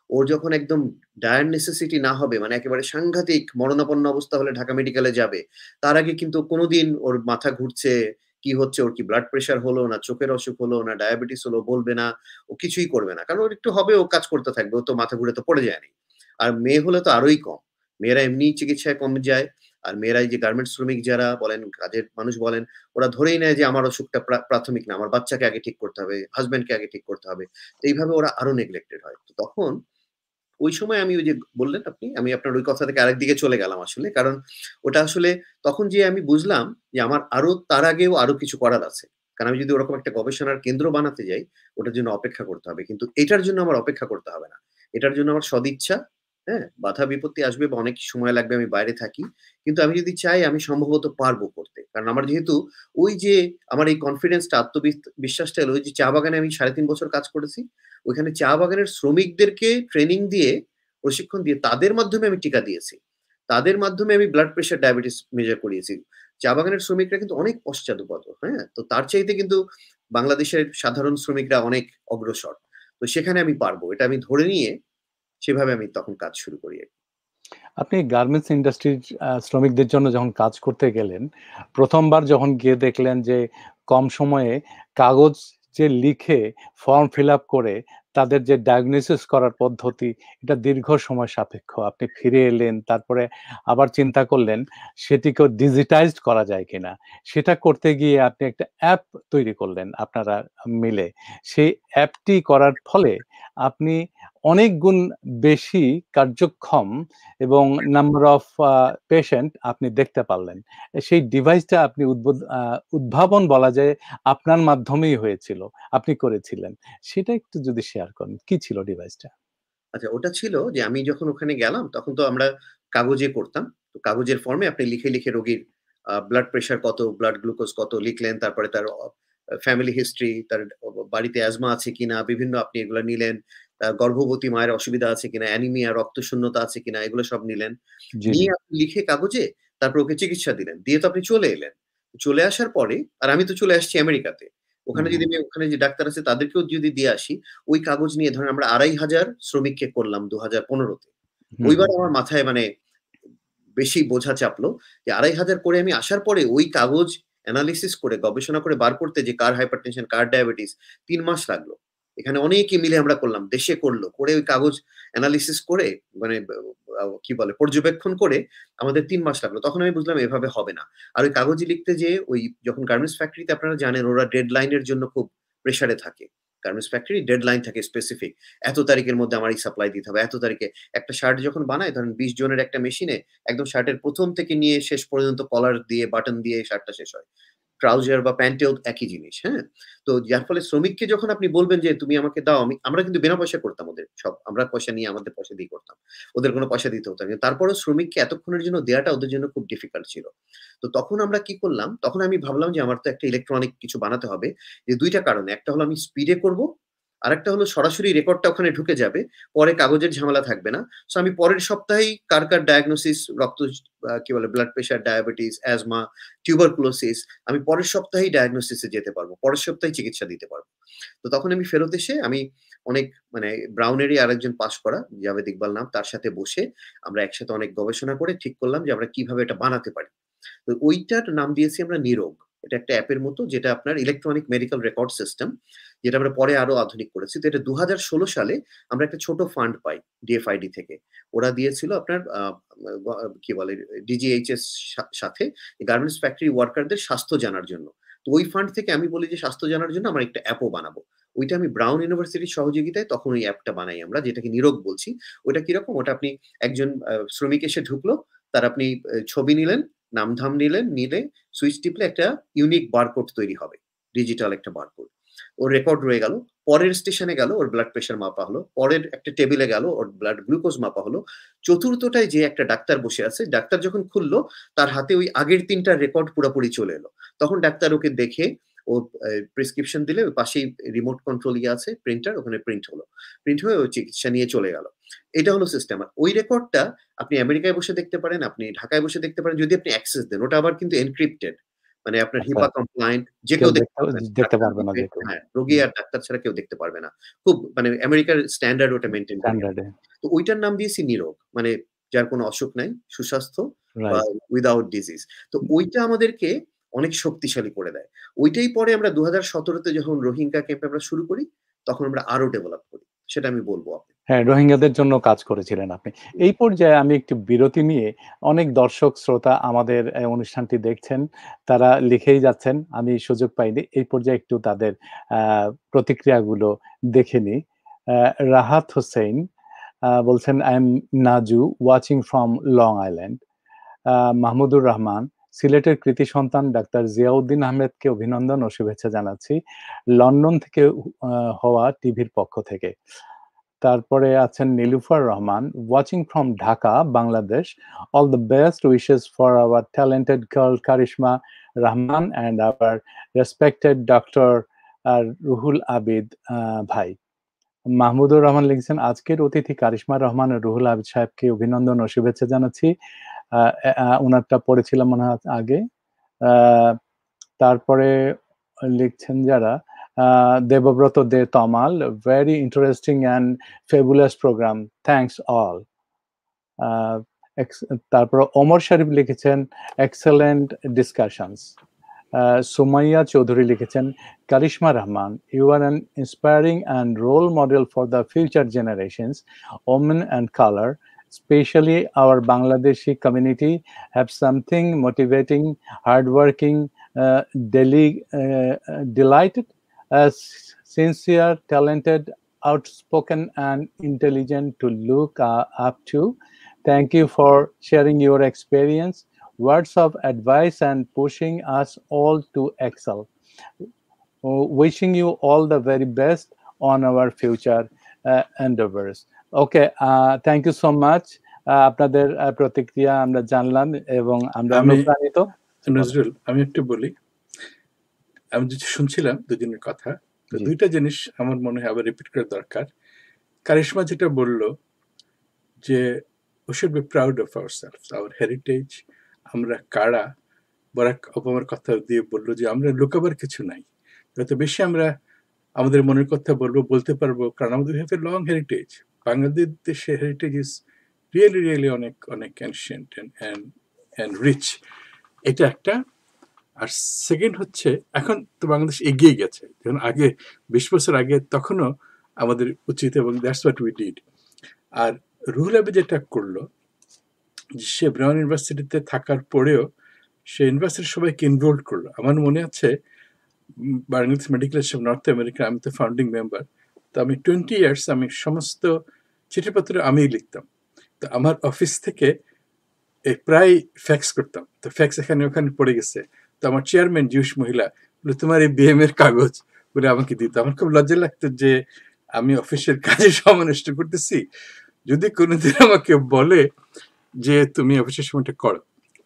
ওর যখন একদম ডায়ার নেসেসিটি না হবে, মানে একেবারে সাংঘাতিক মরণাপন্ন অবস্থা হলে ঢাকা মেডিকেলে যাবে। তার আগে কিন্তু কোনোদিন ওর মাথা ঘুরছে, কি হচ্ছে, ওর কি ব্লাড প্রেশার হলো, না চোখের অসুখ হলো, না ডায়াবেটিস হলো, বলবে না। ও কিছুই করবে না। কারণ ওর একটু হবে, ও কাজ করতে থাকবে। ও তো মাথা ঘুরে তো পড়ে যায়নি। আর মেয়ে হলে তো আরোই কম। মেয়েরা এমনিই চিকিৎসায় কম যায়। আর মেয়েরা এই যে গার্মেন্টস শ্রমিক যারা বলেন, কাজের মানুষ বলেন, ওরা ধরেই নেয় যে আমার অসুখটা প্রাথমিক না, আমার বাচ্চাকে আগে ঠিক করতে হবে, হাসব্যান্ডকে আগে ঠিক করতে হবে। তো এইভাবে ওরা আরো নেগলেক্টেড হয়। তো তখন ওই সময় আমি ওই যে বললেন আপনি, আমি আপনার ওই কথা থেকে আরেকদিকে চলে গেলাম আসলে। কারণ ওটা আসলে তখন যেয়ে আমি বুঝলাম যে আমার আরো তার আগেও আরো কিছু করার আছে। কারণ আমি যদি ওরকম একটা গবেষণার কেন্দ্র বানাতে যাই, ওটার জন্য অপেক্ষা করতে হবে। কিন্তু এটার জন্য আমার অপেক্ষা করতে হবে না। এটার জন্য আমার সদিচ্ছা, হ্যাঁ? বাধা বিপত্তি আসবে বা অনেক সময় লাগবে, আমি বাইরে থাকি। কিন্তু আমি যদি চাই আমি সম্ভবত পারবো করতে। কারণ আমার যেহেতু ওই যে আমার এই কনফিডেন্সটা, বিশ্বাসটা এলো ওই যে চা বাগানে আমি ৩.৫ বছর কাজ করেছি। ওইখানে চা বাগানের শ্রমিকদেরকে ট্রেনিং দিয়ে, প্রশিক্ষণ দিয়ে তাদের মাধ্যমে আমি টিকা দিয়েছি। তাদের মাধ্যমে আমি ব্লাড প্রেশার, ডায়াবেটিস মেজার করিয়েছি। চা বাগানের শ্রমিকরা কিন্তু অনেক পশ্চাৎপদ, হ্যাঁ? তো তার চাইতে কিন্তু বাংলাদেশের সাধারণ শ্রমিকরা অনেক অগ্রসর। তো সেখানে আমি পারবো। এটা আমি ধরে নিয়ে সেভাবে আমি তখন কাজ শুরু করি আরকি। আপনি গার্মেন্টস ইন্ডাস্ট্রির শ্রমিকদের জন্য যখন কাজ করতে গেলেন, ১ম বার যখন গিয়ে দেখলেন যে কম সময়ে কাগজ যে লিখে ফর্ম ফিল আপ করে তাদের যে ডায়াগনোসিস করার পদ্ধতি, এটা দীর্ঘ সময় সাপেক্ষ। আপনি ফিরে এলেন, তারপরে আবার চিন্তা করলেন সেটিকেও ডিজিটাইজড করা যায় কিনা। সেটা করতে গিয়ে আপনি একটা অ্যাপ তৈরি করলেন আপনারা মিলে। সেই অ্যাপটি করার ফলে আপনি অনেক গুণ বেশি কার্যক্ষম এবং নাম্বার অফ পেশেন্ট আপনি দেখতে পারলেন। সেই ডিভাইসটা আপনি উদ্ভাবন বলা যায় আপনার মাধ্যমেই হয়েছিল। আপনি করেছিলেন। সেটা একটু যদি শেয়ার করেন। কি ছিল ডিভাইসটা? আচ্ছা, ওটা ছিল যে আমি যখন ওখানে গেলাম তখন তো আমরা কাগজে করতাম। তো কাগজের ফর্মে আপনি লিখে, লিখে রোগীর ব্লাড প্রেশার কত, ব্লাড গ্লুকোজ কত লিখলেন। তারপরে তার ফ্যামিলি হিস্ট্রি, তার বাড়িতে অ্যাজমা আছে কিনা, বিভিন্ন আপনি এগুলা নিলেন। গর্ভবতী মায়ের অসুবিধা আছে কিনা, অ্যানিমিয়া, রক্তশূন্যতা আছে কিনা, এগুলো সব নিলেন। জি, জি। নিয়ে আপনি লিখে কাগজে তারপর ওকে চিকিৎসা দিলেন। দিয়ে তো আপনি চলে এলেন। চলে আসার পরে আর আমি তো চলে আসছি আমেরিকাতে। হুম, ওখানে যদি হুম, আমি ওখানে যে ডাক্তার আছে তাদেরকেও যদি দিয়ে আসি, ওই কাগজ নিয়ে ধরেন আমরা ২,৫০০ শ্রমিককে করলাম ২০১৫ তে। হুম, ওইবার হুম। আমার মাথায় মানে বেশি বোঝা চাপলো যে ২,৫০০ করে আমি আসার পরে ওই কাগজ এনালিসিস করে গবেষণা করে বার করতে যে কার হাইপারটেনশন, কার ডায়াবেটিস ৩ মাস লাগলো। এখানে অনেকে মিলে আমরা করলাম। দেশে করল। করে ওই কাগজ এনালিসিস করে মানে কি বলে পর্যবেক্ষণ করে আমাদের ৩ মাস লাগলো। তখন আমি বুঝলাম এভাবে হবে না। আর ওই কাগজে লিখতে যেয়ে ওই যখন গার্মেন্টস ফ্যাক্টরিতে আপনারা জানেন ওরা ডেডলাইন এর জন্য খুব প্রেশারে থাকে। গার্মেন্টস ফ্যাক্টরি ডেডলাইন থাকে স্পেসিফিক। এত তারিখের মধ্যে আমার এই সাপ্লাই দিতে হবে। এত তারিখে একটা শার্ট যখন বানায় ধরেন ২০ জনের একটা মেশিনে একদম শার্টের ১ম থেকে নিয়ে শেষ পর্যন্ত কলার দিয়ে বাটন দিয়ে শার্টটা শেষ হয়। ট্রাউজার বা প্যান্টেও একই জিনিস, হ্যাঁ? তো যার ফলে শ্রমিককে যখন আপনি বলবেন যে, "তুমি আমাকে দাও," আমরা কিন্তু বিনা পয়সায় করতাম ওদের সব। আমরা পয়সা নিয়ে আমাদের পয়সা দিয়ে করতাম। ওদের কোনো পয়সা দিতে হতো না। কিন্তু তারপরেও শ্রমিককে এতক্ষণের জন্য দেয়াটা ওদের জন্য খুব ডিফিকাল্ট ছিল। তো তখন আমরা কি করলাম, তখন আমি ভাবলাম যে আমার তো একটা ইলেকট্রনিক কিছু বানাতে হবে। যে ২ টা কারণে। একটা হলো আমি স্পিডে করব। আরেকটা হলো সরাসরি রেকর্ডটা ওখানে ঢুকে যাবে। পরে কাগজের ঝামেলা থাকবে না। সো আমি পরের সপ্তাহেই কার ডায়াগনোসিস কি বলে blood pressure, diabetes, asthma, tuberculosis আমি পরের সপ্তাহেই ডায়াগনোসিস এ যেতে পারবো। পরের সপ্তাহেই চিকিৎসা দিতে পারবো। তো তখন আমি ফেরত এসে আমি অনেক মানে ব্রাউনেরই আরেকজন পাস করা জাভেদ ইকবাল নাম, তার সাথে বসে আমরা একসাথে অনেক গবেষণা করে ঠিক করলাম যে আমরা কিভাবে এটা বানাতে পারি। তো ওইটার নাম দিয়েছি আমরা নিরোগ। এটা একটা অ্যাপের মতো যেটা আপনার ইলেকট্রনিক মেডিকেল রেকর্ড সিস্টেম, যেটা আমরা পরে আরো আধুনিক করেছি। তো এটা ২০১৬ সালে আমরা একটা ছোট ফান্ড পাই ডিএফআইডি থেকে। ওরা দিয়েছিল আপনার গ কি বলে ডিজিএইচএস সাথে গার্মেন্টস ফ্যাক্টরি ওয়ার্কারদের স্বাস্থ্য জানার জন্য। তো ওই ফান্ড থেকে আমি বলি যে স্বাস্থ্য জানার জন্য আমার একটা অ্যাপও বানাবো। ওইটা আমি ব্রাউন ইউনিভার্সিটির সহযোগিতায় তখন ওই অ্যাপটা বানাই আমরা, যেটাকে নিরোগ বলছি। ওইটা কিরকম? ওটা আপনি একজন শ্রমিক এসে ঢুকলো, তার আপনি ছবি নিলেন, নাম-ধাম নিলে সুইচ টিপলে একটা ইউনিক বারকোড তৈরি হবে। ডিজিটাল একটা বারকোড। ওর রেকর্ড রয়ে গেল। পরের স্টেশনে গেল, ওর ব্লাড প্রেশার মাপা হলো। পরের একটা টেবিলে গেল, ওর ব্লাড গ্লুকোজ মাপা হলো। চতুর্থটায় যে একটা ডাক্তার বসে আছে, ডাক্তার যখন খুলল, তার হাতে ওই আগের ৩ টার রেকর্ড পুরাপুরি চলে এলো। তখন ডাক্তার ওকে দেখে ও প্রেসক্রিপশন দিলে ওই পাশেই রিমোট কন্ট্রোল ইয়ে আছে, প্রিন্টার, ওখানে প্রিন্ট হলো, প্রিন্ট হয়ে ওই চিকিৎসা নিয়ে চলে গেল। এটা হলো সিস্টেম। ওই রেকর্ডটা আপনি আমেরিকায় বসে দেখতে পারেন, আপনি ঢাকায় বসে দেখতে পারেন, যদি আপনি অ্যাক্সেস দেন। ওটা আবার কিন্তু এনক্রিপ্টেড, মানে আপনার আচ্ছা, হিপা কমপ্লায়েন্ট, যে কেউ কেউ দেখতে পারবেন, দেখতে ডাক্তার পারবে না দেখবে, যে কেউ। হ্যাঁ, রোগী আর ডাক্তার ছাড়া কেউ দেখতে পারবে না। খুব মানে আমেরিকার স্ট্যান্ডার্ড ওটা মেনটেন করে। স্ট্যান্ডার্ডে, তো ওইটার নাম দিয়েছি নিরোগ, মানে যার কোনো অসুখ নাই, সুস্বাস্থ্য বা রাইট। Without disease. তো ওইটা আমাদেরকে অনেক শক্তিশালী করে দেয়। ওইটাই পরে আমরা 2017 যখন রোহিঙ্গা ক্যাম্প আমরা শুরু করি, তখন আমরা আরো ডেভেলপ করি। সেটা আমি বলবো আপনাকে। হ্যাঁ, রোহিঙ্গাদের জন্য কাজ করেছিলেন আপনি। এই পর্যায়ে আমি একটু বিরতি নিয়ে, অনেক দর্শক শ্রোতা আমাদের অনুষ্ঠানটি দেখছেন, তারা লিখেই যাচ্ছেন, আমি সুযোগ পাইনি। এই পর্যায়ে একটু তাদের প্রতিক্রিয়াগুলো দেখে নিই। রাহাত হোসেন বলছেন, I am Naju, watching from long island. Mahmudur Rahman, সিলেটের কৃতি সন্তান ডাক্তার জিয়াউদ্দিন আহমেদকে অভিনন্দন ও শুভেচ্ছা জানাচ্ছি লন্ডন থেকে হওয়া টিভির পক্ষ থেকে। তারপরে আছেন Nilufar Rahman, watching from Dhaka, Bangladesh. All the best wishes for our talented girl Karishma Rahman and our respected doctor Ruhul Abid ভাই। মাহমুদুর রহমান লিখছেন, আজকের অতিথি কারিশমা রহমান ও রুহুল আবিদ সাহেবকে অভিনন্দন ও শুভেচ্ছা জানাচ্ছি। ওনারটা পড়েছিলাম মনে হয় আগে। তারপরে লিখছেন যারা, Debabrata Dey Tamal, very interesting and fabulous programme, thanks all. তারপর ওমর শরীফ লিখেছেন, এক্সেলেন্ট ডিসকাশনস। সুমাইয়া চৌধুরী লিখেছেন, Karishma Rahman, you are an inspiring and role model for the future generations, women and color, especially our Bangladeshi community, have something motivating, hardworking, delighted, sincere, talented, outspoken, and intelligent to look up to. Thank you for sharing your experience, words of advice, and pushing us all to excel. Wishing you all the very best on our future endeavors. Okay, thank you so much. আপনাদের প্রতিক্রিয়া আমরা জানলাম এবং আমরা অনুপ্রাণিত। নজরুল, আমি একটু বলি, আমি যেটা শুনছিলাম দুজনের কথা, তো দুইটা জিনিস আমার মনে হয় আবার রিপিট করা দরকার। কারিশমা যেটা বলল যে we should be proud of ourselves, our heritage, আমরা কারা। বরাক ওবামার কথা দিয়ে বললো যে আমরা লুকাবার কিছু নাই, যত বেশি আমরা আমাদের মনের কথা বলতে পারবো, কারণ আমাদের হ্যাভ এ লং হেরিটেজ। বাংলাদেশের হেরিটেজ ইজ রিয়েলি রিয়েলি অনেক অনেক অ্যানশিয়েন্ট অ্যান্ড রিচ। এটা একটা। আর সেকেন্ড হচ্ছে, এখন তো বাংলাদেশ এগিয়ে গেছে, যখন আগে 20 বছর আগে তখনও আমাদের উচিত, এবং দ্যাটস হোয়াট উই ডিড। আর রুহুল আবিদ যেটা করলো, সে ব্রাউন ইউনিভার্সিটিতে থাকার পরেও সে ইউনিভার্সিটির সবাইকে ইনভলভ করলো। আমার মনে আছে Bangladesh medical association north America, আমি তো ফাউন্ডিং মেম্বার, তো আমি 20 ইয়ার্স আমি সমস্ত চিঠিপত্র আমিই লিখতাম। তো আমার অফিস থেকে প্রায় ফ্যাক্স করতাম, তো ফ্যাক্স এখানে ওখানে পড়ে গেছে। তো আমার চেয়ারম্যান জিউস মহিলা বলে, তোমার এই বিএম এর কাগজ বলে আমাকে দিত। আমার খুব লজ্জা লাগতো যে আমি অফিসের কাজে সময় নষ্ট করতেছি, যদি কোনোদিন আমাকে বলে যে তুমি অফিসের সময়টা করো।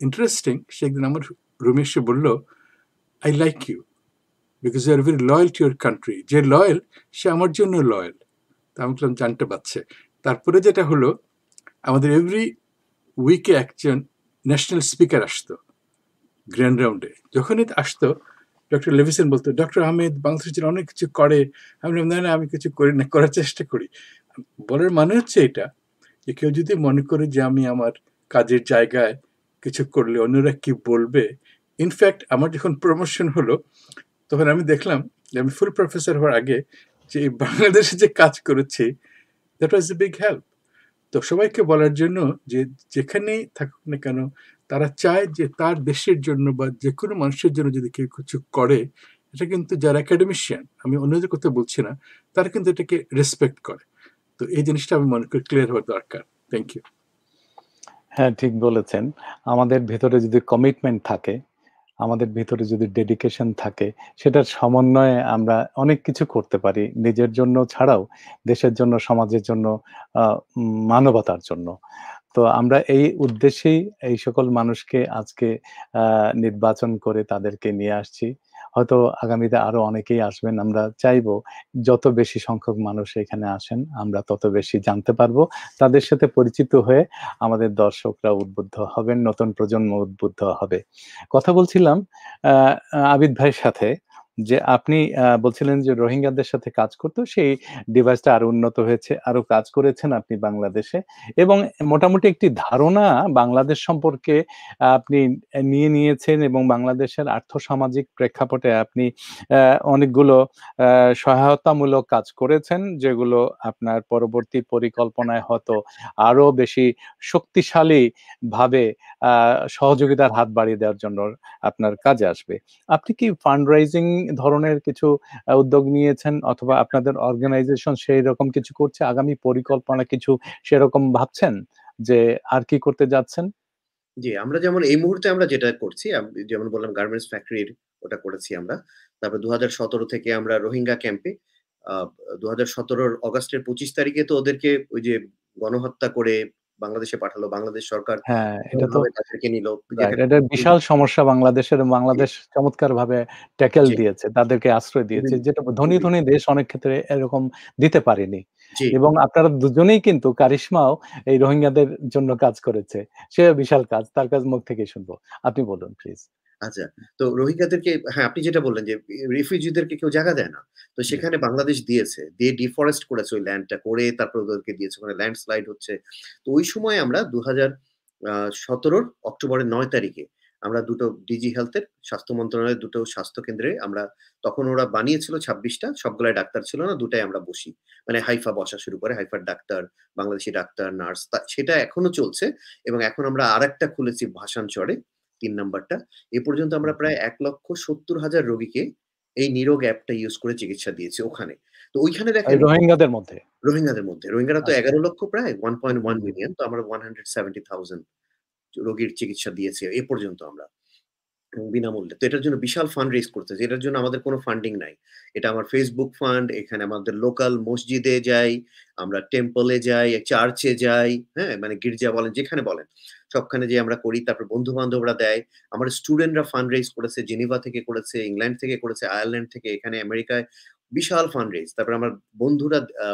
ইন্টারেস্টিং, সে একদিন আমার রুমে এসে বললো, I like you because you are very loyal to your country. যে লয়াল সে আমার জন্য লয়াল। তা আমি বললাম জানতে পারছে। তারপরে যেটা হলো, আমাদের এভরি উইকে একজন ন্যাশনাল স্পিকার আসতো গ্র্যান্ড রাউন্ডে। যখনই আসতো, ডক্টর লেভিসন বলতো, ডক্টর আহমেদ বাংলাদেশের জন্য অনেক কিছু করে। আমি বললাম, না আমি কিছু করি না, করার চেষ্টা করি। বলার মানে হচ্ছে এটা, যে কেউ যদি মনে করে যে আমি আমার কাজের জায়গায় কিছু করলে অন্যরা কি বলবে। ইনফ্যাক্ট আমার যখন প্রমোশন হলো, তখন আমি দেখলাম যে আমি ফুল প্রফেসর হওয়ার আগে যে বাংলাদেশে যে কাজ করেছি, that was a big help. তো সবাইকে বলার জন্য যে যেখানেই থাকুক না কেন, তারা চায় যে তার দেশের জন্য বা যে কোনো মানুষের জন্য যদি কেউ কিছু করে, এটা কিন্তু যারা একাডেমিশিয়ান, আমি অন্যদের কথা বলছি না, তারা কিন্তু এটাকে রেসপেক্ট করে। তো এই জিনিসটা আমি মনে করি ক্লিয়ার হওয়া দরকার। Thank you. হ্যাঁ, ঠিক বলেছেন। আমাদের ভেতরে যদি কমিটমেন্ট থাকে, আমাদের ভিতরে যদি ডেডিকেশন থাকে, সেটার সমন্বয়ে আমরা অনেক কিছু করতে পারি, নিজের জন্য ছাড়াও দেশের জন্য, সমাজের জন্য, মানবতার জন্য। তো আমরা এই উদ্দেশ্যেই এই সকল মানুষকে আজকে নির্বাচন করে তাদেরকে নিয়ে আসছি। হয়তো আগামীতে আরো অনেকেই আসবেন। আমরা চাইবো যত বেশি সংখ্যক মানুষ এখানে আসেন, আমরা তত বেশি জানতে পারবো। তাদের সাথে পরিচিত হয়ে আমাদের দর্শকরা উদ্বুদ্ধ হবেন, নতুন প্রজন্ম উদ্বুদ্ধ হবে। কথা বলছিলাম আবিদ ভাইয়ের সাথে, যে আপনি বলছিলেন যে রোহিঙ্গাদের সাথে কাজ করতো, সেই ডিভাইসটা আরো উন্নত হয়েছে, আরো কাজ করেছেন আপনি বাংলাদেশে, এবং মোটামুটি একটি ধারণা বাংলাদেশ সম্পর্কে আপনি নিয়ে নিয়েছেন, এবং বাংলাদেশের আর্থসামাজিক প্রেক্ষাপটে আপনি অনেকগুলো সহায়তামূলক কাজ করেছেন, যেগুলো আপনার পরবর্তী পরিকল্পনায় হয়তো আরো বেশি শক্তিশালী ভাবে সহযোগিতার হাত বাড়িয়ে দেওয়ার জন্য আপনার কাজে আসবে। আপনি কি ফান্ড রাইজিং ধরনের কিছু উদ্যোগ নিয়েছেন, অথবা আপনাদের অর্গানাইজেশন সেই রকম কিছু করছে? আগামী পরিকল্পনা কিছু সেরকম ভাবছেন যে আর কি করতে যাচ্ছেন? জি, আমরা যেমন এই মুহূর্তে আমরা যেটা করছি, যেমন বললাম গার্মেন্টস ফ্যাক্টরির ওটা করেছি আমরা। তারপর ২০১৭ থেকে আমরা রোহিঙ্গা ক্যাম্পে ২০১৭ অগাস্টের ২৫ তারিখে তো ওদেরকে ওই যে গণহত্যা করে বাংলাদেশে পাঠালো। বাংলাদেশ সরকার হ্যাঁ, এটা তো ভাবে তাদেরকে নিল। রাইট। যেখানে এটা বিশাল সমস্যা বাংলাদেশের। জি, বাংলাদেশ চমৎকারভাবে ট্যাকেল জি, দিয়েছে, তাদেরকে আশ্রয় দিয়েছে, খুবই, যেটা ধনী খুবই। ধনী দেশ অনেক ক্ষেত্রে এরকম দিতে পারেনি। জি। এবং আপনারা দুজনেই কিন্তু, কারিশমাও এই রোহিঙ্গাদের জন্য কাজ করেছে। সে বিশাল কাজ, তার কাজ মুখ থেকেই শুনবো। আপনি বলুন প্লিজ। আচ্ছা। তো রোহিঙ্গাদেরকে হ্যাঁ, আপনি যেটা বললেন যে রিফিউজিদেরকে কেউ জায়গা দেয় না। তো জি। সেখানে বাংলাদেশ দিয়েছে। দিয়ে ডিফরেস্ট করেছে ওই ল্যান্ডটা করে তারপর ওদেরকে দিয়েছে। ওখানে ল্যান্ডস্লাইড হচ্ছে। তো ওই সময় আমরা ২০১৭ অক্টোবরের ৯ তারিখে আমরা দুটো ডিজি হেলথের স্বাস্থ্য মন্ত্রণালয়ের দুটো স্বাস্থ্য কেন্দ্রে আমরা তখন ওরা বানিয়েছিল ২৬ টা, সবগুলাই ডাক্তার ছিল না, দুটাই আমরা বসি। মানে হাইফা বসা শুরু করে, হাইফার ডাক্তার, বাংলাদেশি ডাক্তার, নার্স সেটা এখনো চলছে এবং এখন আমরা আরেকটা খুলেছি ভাসানচরে ৩ নাম্বারটা। এ পর্যন্ত আমরা প্রায় ১,৭০,০০০ রোগীকে এই নিরোগ অ্যাপটা ইউজ করে চিকিৎসা দিয়েছি ওখানে। তো ওইখানে এই দেখেন রোহিঙ্গাদের মধ্যে? রোহিঙ্গাদের মধ্যে। রোহিঙ্গারা তো আচ্ছা। ১১,০০,০০০ প্রায় ১.১ হুম। মিলিয়ন। তো আমরা 170,000 রোগীর চিকিৎসা দিয়েছি এ পর্যন্ত আমরা। এবং বিনামূল্যে। তো এটার জন্য বিশাল ফান্ড রেইজ করতেছি। এটার জন্য আমাদের কোনো ফান্ডিং নাই। এটা আমার Facebook ফান্ড, এখানে আমাদের লোকাল মসজিদে যাই, আমরা টেম্পলে যাই, চার্চে যাই, হ্যাঁ? মানে গির্জা বলেন, যেখানে বলেন। সবখানে যেয়ে আমরা করি। তারপর বন্ধু-বান্ধবরা দেয়। আমার স্টুডেন্টরা ফান্ড রেইজ করেছে, জেনিভা থেকে করেছে, ইংল্যান্ড থেকে করেছে, আয়ারল্যান্ড থেকে, এখানে আমেরিকায় বিশাল ফান্ড রেইজ। তারপরে আমার বন্ধুরা আ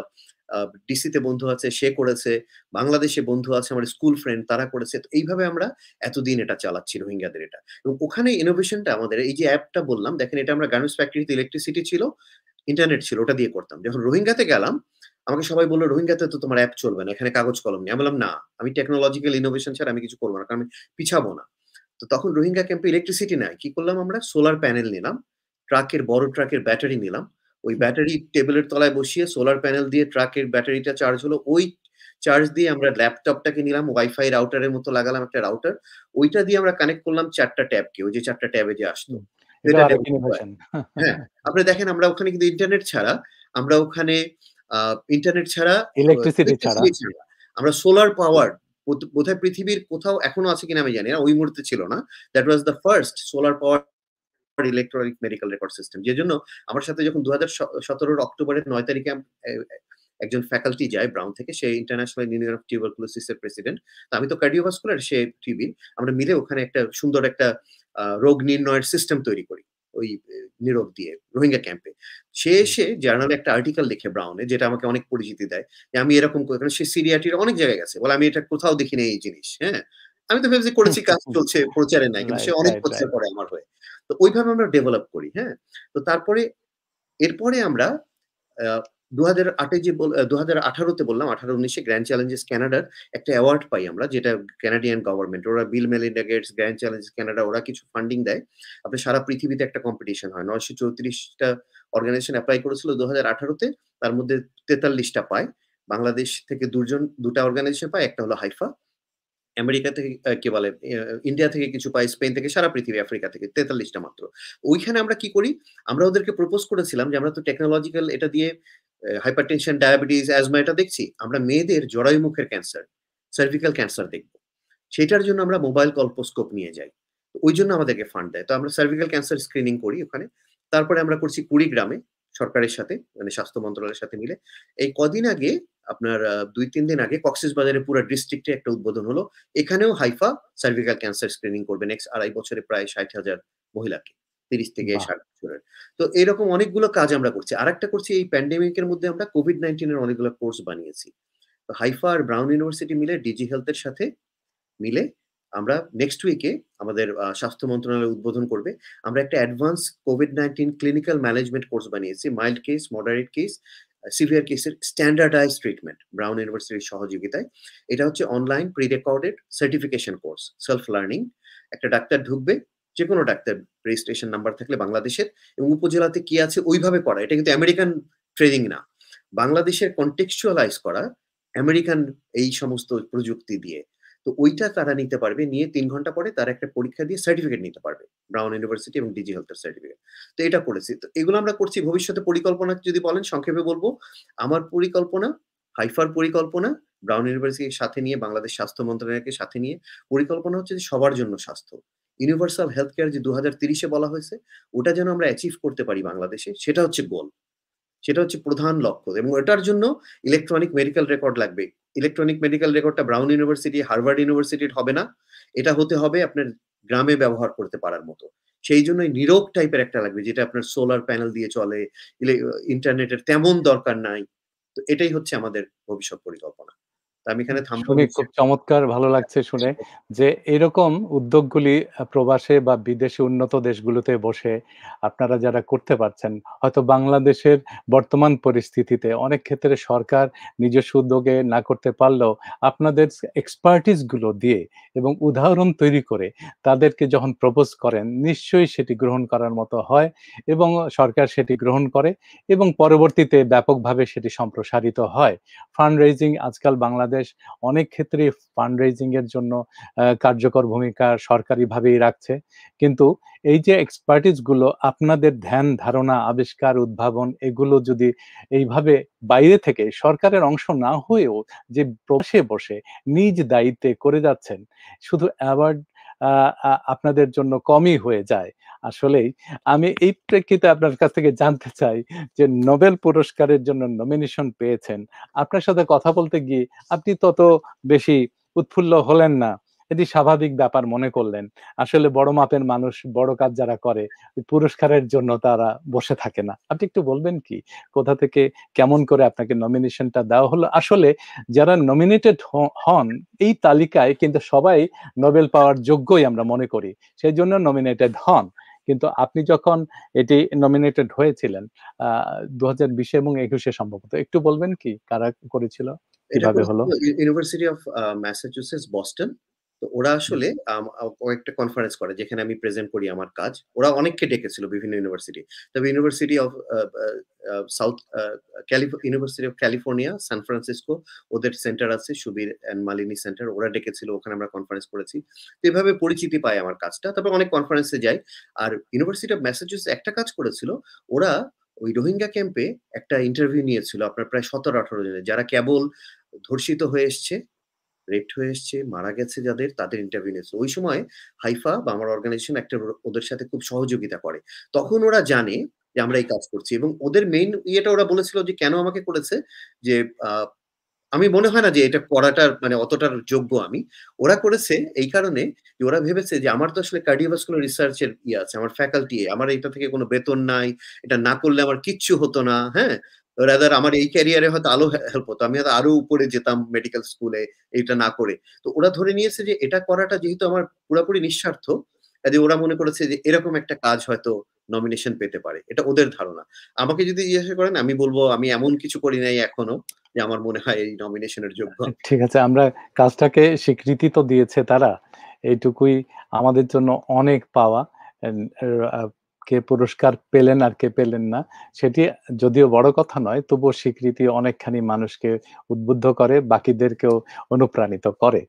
আ ডিসিতে বন্ধু আছে, সে করেছে। বাংলাদেশে বন্ধু আছে, আমার স্কুল ফ্রেন্ড তারা করেছে। তো এইভাবে আমরা এতদিন এটা চালাচ্ছি রোহিঙ্গাদের এটা। এবং ওখানে ইনোভেশনটা আমাদের এই যে অ্যাপটা বললাম, দেখেন এটা আমরা গার্মেন্টস ফ্যাক্টরিতে ইলেকট্রিসিটি ছিল, ইন্টারনেট ছিল, ওটা দিয়ে করতাম। যখন রোহিঙ্গাতে গেলাম, আমাকে সবাই বলল, "রোহিঙ্গাতে তো তোমার অ্যাপ চলবে না। এখানে কাগজ কলম নেই।" আমি বললাম, "না, আমি টেকনোলজিক্যাল ইনোভেশন ছাড়া আমি কিছু করব না। কারণ আমি পিছাবো না।" তো তখন রোহিঙ্গা ক্যাম্পে ইলেকট্রিসিটি নাই। কি করলাম আমরা? সোলার প্যানেল নিলাম। বড় ট্রাকের ব্যাটারি নিলাম। ওই ব্যাটারি টেবলের তলায় বসিয়ে সোলার প্যানেল দিয়ে ট্রাকের ব্যাটারিটা চার্জ হলো। ওই চার্জ দিয়ে আমরা ল্যাপটপটাকে নিলাম, ওয়াইফাই রাউটারের মতো লাগালাম একটা রাউটার। ওইটা দিয়ে আমরা কানেক্ট করলাম ৪ টা ট্যাবকে। ওই যে ৪ টা ট্যাবে যে আসতো। হুম। তো এটা এটা আরেক ডেভেলপ হয়। ইনোভেশন। হ্যাঁ, আপনি দেখেন আমরা ওখানে কিন্তু ইন্টারনেট ছাড়া, আমরা ওখানে আ ইন্টারনেট ছাড়া, ইলেকট্রিসিটি ছাড়া। ইলেকট্রিসিটি ছাড়া আমরা সোলার পাওয়ার বোধহয় পৃথিবীর কোথাও এখনো আছে কিনা আমি জানি না। ওই মুহূর্তে ছিল না। That was the first solar power electronic medical record system. যেজন্য আমার সাথে যখন ২০১৭ অক্টোবরের ৯ তারিখে একজন ফ্যাকাল্টি যায় ব্রাউন থেকে, সে ইন্টারন্যাশনাল ইউনিয়ন অফ টিউবারকুলোসিস এর প্রেসিডেন্ট। তো আমি তো কার্ডিওভাস্কুলার, সে টিবির। আমরা মিলে ওখানে একটা সুন্দর একটা রোগ নির্ণয়ের সিস্টেম তৈরি করি। ওই নিরোগ দিয়ে রোহিঙ্গা ক্যাম্পে। সে হুম। এসে জার্নালে একটা আর্টিকেল লিখে ব্রাউনে, যেটা আমাকে অনেক পরিচিতি দেয়। যে আমি এরকম করে, কারণ সে সিরিয়াটির অনেক জায়গায় গেছে। বলে আমি এটা কোথাও দেখি নাই এই জিনিস। হ্যাঁ? আমি তো ভেবেছি করেছি, কাজ চলছে, প্রচারে নাই। কিন্তু সে রাইট, অনেক রাইট, প্রচার রাইট। করে আমার হয়ে। তো ওইভাবে আমরা ডেভেলপ করি। হ্যাঁ? তো তারপরে এরপরে আমরা আ ২০০৮ এ যে ২০১৮ তে বললাম, ১৮-১৯ এ গ্র্যান্ড চ্যালেঞ্জেস কানাডার একটা অ্যাওয়ার্ড পাই আমরা, যেটা কানাডিয়ান গভর্নমেন্ট, ওরা Bill Melinda Gates, Grand Challenges Canada, ওরা কিছু ফান্ডিং দেয়। আপনার সারা পৃথিবীতে একটা কম্পিটিশন হয়। ৯৩৪ টা অর্গানাইজেশন এপ্লাই করেছিল ২০১৮ তে। তার মধ্যে ৪৩ টা পায়। বাংলাদেশ থেকে ২ টা অর্গানাইজেশন পায়। একটা হলো হাইফা। আমেরিকা থেকে কি বলে? ইন্ডিয়া থেকে কিছু পাই, স্পেন থেকে, সারা পৃথিবী, আফ্রিকা থেকে ৪৩ টা মাত্র। ওইখানে আমরা কি করি? আমরা ওদেরকে প্রপোজ করেছিলাম যে আমরা তো টেকনোলজিক্যাল এটা দিয়ে হাইপারটেনশন, ডায়াবেটিস, অ্যাজমা এটা দেখছি। আমরা মেয়েদের জরায়ু মুখের ক্যান্সার, সার্ভিক্যাল ক্যান্সার দেখব। সেটার জন্য আমরা মোবাইল কল্পোস্কোপ নিয়ে যাই। তো ঐজন্য আমাদেরকে ফান্ড দেয়। তো আমরা সার্ভিক্যাল ক্যান্সার স্ক্রিনিং করি ওখানে। তারপরে আমরা করছি কুড়িগ্রামে সরকারের সাথে, মানে স্বাস্থ্য মন্ত্রণালয়ের সাথে মিলে। এই কদিন আগে আপনার ২-৩ দিন আগে কক্সবাজারে পুরা ডিস্ট্রিক্টে একটা উদ্বোধন হলো। এখানেও হাইফা সার্ভিক্যাল ক্যান্সার স্ক্রিনিং করবে নেক্সট ২.৫ বছরে প্রায় ৬০,০০০ মহিলাকে, ৩০ থেকে বাহ! ৬০ বছরের। তো এরকম অনেকগুলো কাজ আমরা করছি। আরেকটা করছি, এই প্যান্ডেমিক এর মধ্যে আমরা COVID-19 এর অনেকগুলো কোর্স বানিয়েছি। তো হাইফা আর ব্রাউন ইউনিভার্সিটি মিলে ডিজি হেলথ এর সাথে মিলে আমরা নেক্সট উইকে আমাদের স্বাস্থ্য মন্ত্রণালয় উদ্বোধন করবে। আমরা একটা advance COVID-19 clinical management course বানিয়েছি। Mild case, moderate case, severe কেসের স্ট্যান্ডার্ডাইজড ট্রিটমেন্ট ব্রাউন ইউনিভার্সিটির সহযোগিতায়। এটা হচ্ছে online pre recorded certification course, self learning. একটা ডাক্তার ঢুকবে, যেকোনো ডাক্তার, রেজিস্ট্রেশন নাম্বার থাকলে বাংলাদেশের, এবং উপজেলাতে কি আছে ওইভাবে করা। এটা কিন্তু আমেরিকান ট্রেনিং না। বাংলাদেশের কনটেক্সচুয়ালাইজ করা আমেরিকান এই সমস্ত প্রযুক্তি দিয়ে। তো ওইটা তারা নিতে পারবে। নিয়ে ৩ ঘন্টা পরে তারা একটা পরীক্ষা দিয়ে সার্টিফিকেট নিতে পারবে। ব্রাউন ইউনিভার্সিটি এবং ডিজি হেলথ এর সার্টিফিকেট। তো এটা করেছি। তো এগুলো আমরা করছি। ভবিষ্যতে পরিকল্পনা যদি বলেন সংক্ষেপে বলব, আমার পরিকল্পনা, হাইফার পরিকল্পনা, ব্রাউন ইউনিভার্সিটির সাথে নিয়ে, বাংলাদেশ স্বাস্থ্য মন্ত্রণালয়কে সাথে নিয়ে পরিকল্পনা হচ্ছে যে সবার জন্য স্বাস্থ্য। ইউনিভার্সাল হেলথ কেয়ার যে ২০৩০ এ বলা হয়েছে, ওটা যেন আমরা অ্যাচিভ করতে পারি বাংলাদেশে, সেটা হচ্ছে গোল। সেটা হচ্ছে প্রধান লক্ষ্য, এবং এটার জন্য ইলেকট্রনিক মেডিকেল রেকর্ড লাগবে। ইলেকট্রনিক মেডিকেল রেকর্ডটা ব্রাউন ইউনিভার্সিটি, হার্ভার্ড ইউনিভার্সিটির হবে না। এটা হতে হবে আপনার গ্রামে ব্যবহার করতে পারার মতো। সেই জন্যই নীরব টাইপের একটা লাগবে, যেটা আপনার সোলার প্যানেল দিয়ে চলে, ইন্টারনেটের তেমন দরকার নাই। তো এটাই হচ্ছে আমাদের ভবিষ্যৎ পরিকল্পনা। তো আমি এখানে থামবো। শুনে খুব চমৎকার ভালো লাগছে শুনে যে এরকম উদ্যোগগুলি প্রবাসে বা বিদেশে উন্নত দেশগুলোতে বসে আপনারা যারা করতে পারছেন, হয়তো বাংলাদেশের বর্তমান পরিস্থিতিতে অনেক ক্ষেত্রে সরকার নিজস্ব উদ্যোগে না করতে পারলেও আপনাদের এক্সপার্টিস গুলো দিয়ে এবং উদাহরণ তৈরি করে তাদেরকে যখন প্রপোজ করেন, নিশ্চয়ই সেটি গ্রহণ করার মতো হয় এবং সরকার সেটি গ্রহণ করে এবং পরবর্তীতে ব্যাপকভাবে সেটি সম্প্রসারিত হয়। ফান্ড রেজিং আজকাল বাংলাদেশ অনেক ক্ষেত্রে ফান্ড রেজিং এর জন্য কার্যকর ভূমিকা সরকারিভাবেই রাখছে। কিন্তু এই যে এক্সপার্টিস গুলো আপনাদের ধ্যান ধারণা, আবিষ্কার, উদ্ভাবন এগুলো যদি এইভাবে বাইরে থেকে সরকারের অংশ না হয়েও যে প্রবাসে বসে নিজ দায়িত্বে করে যাচ্ছেন, শুধু অ্যাওয়ার্ড আপনাদের জন্য কমই হয়ে যায়। আসলেই আমি এই প্রেক্ষিতে আপনার কাছ থেকে জানতে চাই যে নোবেল পুরস্কারের জন্য নমিনেশন পেয়েছেন। আপনার সাথে কথা বলতে গিয়ে আপনি তত বেশি উৎফুল্ল হলেন না। এটি স্বাভাবিক ব্যাপার মনে করলেন। আসলে বড় মাপের মানুষ বড় কাজ যারা করে ওই পুরস্কারের জন্য তারা বসে থাকে না। আপনি একটু বলবেন কি কোথা থেকে কেমন করে আপনাকে নমিনেশনটা দেওয়া হলো? আসলে যারা নমিনেটেড হন এই তালিকায় কিন্তু সবাই নোবেল পাওয়ার যোগ্যই আমরা মনে করি। সেজন্য নমিনেটেড হন। কিন্তু আপনি যখন এটি নমিনেটেড হয়েছিলেন ২০২০ এবং ২১ সম্ভবত। একটু বলবেন কি কারা করেছিল? এটা কিভাবে হলো? করেছিল ইউনিভার্সিটি অফ ম্যাসাচুসেটস বস্টন। তো ওরা আসলে কয়েকটা কনফারেন্স করে যেখানে আমি প্রেজেন্ট করি আমার কাজ। ওরা অনেককে ডেকেছিল বিভিন্ন ইউনিভার্সিটি। তবে university of south university of California, San Francisco, ওদের সেন্টার আছে সুবীর অ্যান্ড মালিনী সেন্টার। ওরা ডেকেছিল, ওখানে আমরা কনফারেন্স করেছি। তো এভাবে পরিচিতি পায় আমার কাজটা। তারপর অনেক কনফারেন্সে যাই। আর ইউনিভার্সিটি অফ ম্যাসাচুসেটস একটা কাজ করেছিল। ওরা ওই রোহিঙ্গা ক্যাম্পে একটা ইন্টারভিউ নিয়েছিল আপনার প্রায় ১৭-১৮ জনের, যারা কেবল ধর্ষিত হয়ে এসছে, রেপড হয়ে এসছে, মারা গেছে যাদের, তাদের ইন্টারভিউ নিয়েছিল। ওই সময় হাইফা বা আমার অর্গানাইজেশন একটা ওদের সাথে খুব সহযোগিতা করে। তখন ওরা জানে যে আমরা এই কাজ করছি, এবং ওদের মেইন ইয়েটা ওরা বলেছিল যে কেন আমাকে করেছে, যে আ আমি মনে হয় না যে এটা করাটার মানে অতটার যোগ্য আমি। ওরা করেছে এই কারণে যে ওরা ভেবেছে যে আমার তো আসলে কার্ডিওভাস্কুলার রিসার্চ এর ইয়ে আছে, আমার ফ্যাকাল্টি, আমার এটা থেকে কোনো বেতন নাই। এটা না করলে আমার কিচ্ছু হতো না, হ্যাঁ? রাদার আমার এই ক্যারিয়ারে হয়তো আরো হেল্প হতো। আমি হয়তো আরো উপরে যেতাম মেডিকেল স্কুলে এটা না করে। তো ওরা ধরে নিয়েছে যে এটা করাটা যেহেতু আমার পুরাপুরি নিঃস্বার্থ, কাজে ওরা মনে করেছে যে এরকম একটা কাজ হয়তো নমিনেশন পেতে পারে। এটা ওদের ধারণা। আমাকে যদি জিজ্ঞাসা করেন আমি বলব আমি এমন কিছু করি নাই এখনো যে আমার মনে হয় এই নমিনেশনের যোগ্য আমি। ঠিক আছে, আমরা কাজটাকে স্বীকৃতি তো দিয়েছে তারা। এইটুকুই আমাদের জন্য অনেক পাওয়া। এন আ কে পুরস্কার পেলেন আর কে পেলেন না, সেটি যদিও বড় কথা নয়, তবুও স্বীকৃতি অনেকখানি মানুষকে উদ্বুদ্ধ করে, বাকিদেরকেও অনুপ্রাণিত করে।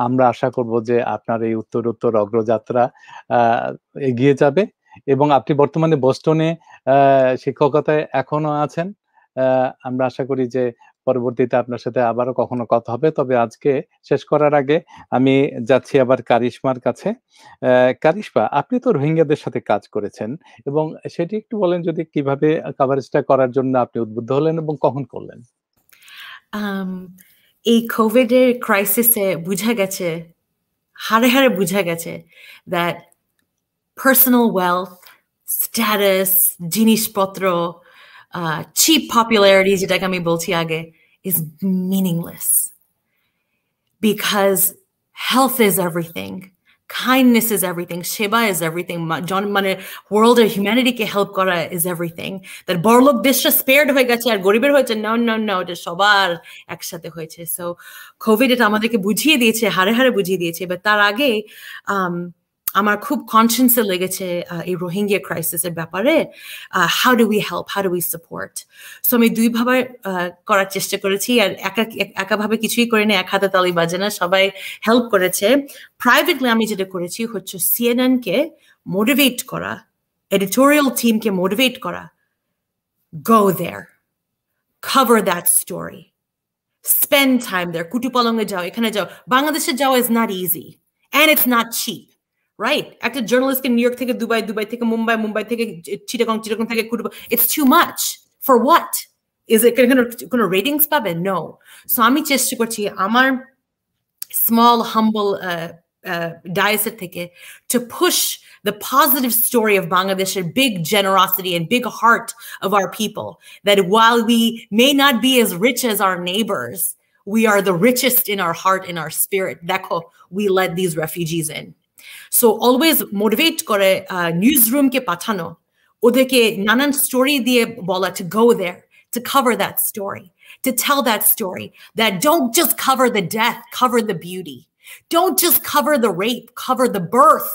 আমরা আশা করব যে আপনার এই উত্তরোত্তর অগ্রযাত্রা আ এগিয়ে যাবে এবং আপনি বর্তমানে বোস্টনে শিক্ষকতায় এখনো আছেন। আমরা আশা করি যে পরবর্তীতে আপনার সাথে আবারও কখনো কথা হবে। তবে আজকে শেষ করার আগে আমি যাচ্ছি আবার কারিশমার কাছে। কারিশমা, আপনি তো রোহিঙ্গাদের সাথে কাজ করেছেন এবং সেটি একটু বলেন যদি কিভাবে কভারেজটা করার জন্য আপনি উদ্বুদ্ধ হলেন এবং কখন করলেন? এই কোভিডের ক্রাইসিসে বুঝা গেছে, হাড়ে হাড়ে বুঝা গেছে that personal wealth, status, জিনিসপত্র, cheap popularity যেটাকে আমি বলছি আগে is meaningless because health is everything. Kindness is everything. Sheba is everything. মানে world or humanity K help করা is everything. That বড়লোক দেশটা spared হয়ে গেছে আর গরিবের হয়েছে no এটা সবার একসাথে হয়েছে. So COVID এটা আমাদেরকে বুঝিয়ে দিয়েছে, হাড়ে হাড়ে বুঝিয়ে দিয়েছে. But তার আগে আমার খুব কনসিয়েন্সে লেগেছে এই রোহিঙ্গা ক্রাইসিসের ব্যাপারে how do we help, how do we support. So আমি দুইভাবে করার চেষ্টা করেছি আর একাভাবে কিছুই করিনি, এক হাতে তালি বাজে না, সবাই হেল্প করেছে। প্রাইভেটলি আমি যেটা করেছি হচ্ছে CNN কে মোটিভেট করা, এডিটোরিয়াল টিমকে মোটিভেট করা, go there, cover that story, spend time there, কুটুপালংয়ে যাও, এখানে যাও। বাংলাদেশে যাওয়া is not easy and it's not cheap. Right? একটা জার্নালিস্টকে নিউ ইয়র্ক থেকে দুবাই, দুবাই থেকে মুম্বাই, মুম্বাই থেকে চিটাগং, চিটাগং থেকে কুটুবা, it's too much. For what? Is it কোনো ratings পাবে? No. So আমি চেষ্টা করছি আমার small, humble diocese থেকে to push the positive story of Bangladesh's big generosity and big heart of our people. That while we may not be as rich as our neighbors, we are the richest in our heart, in our spirit. Dekho, we let these refugees in. So always motivate করে newsroom কে পাঠানো, ওদেরকে নানান story দিয়ে বলা to go there, to cover that story, to tell that story, that don't just cover the death, cover the beauty. Don't just cover the rape, cover the birth.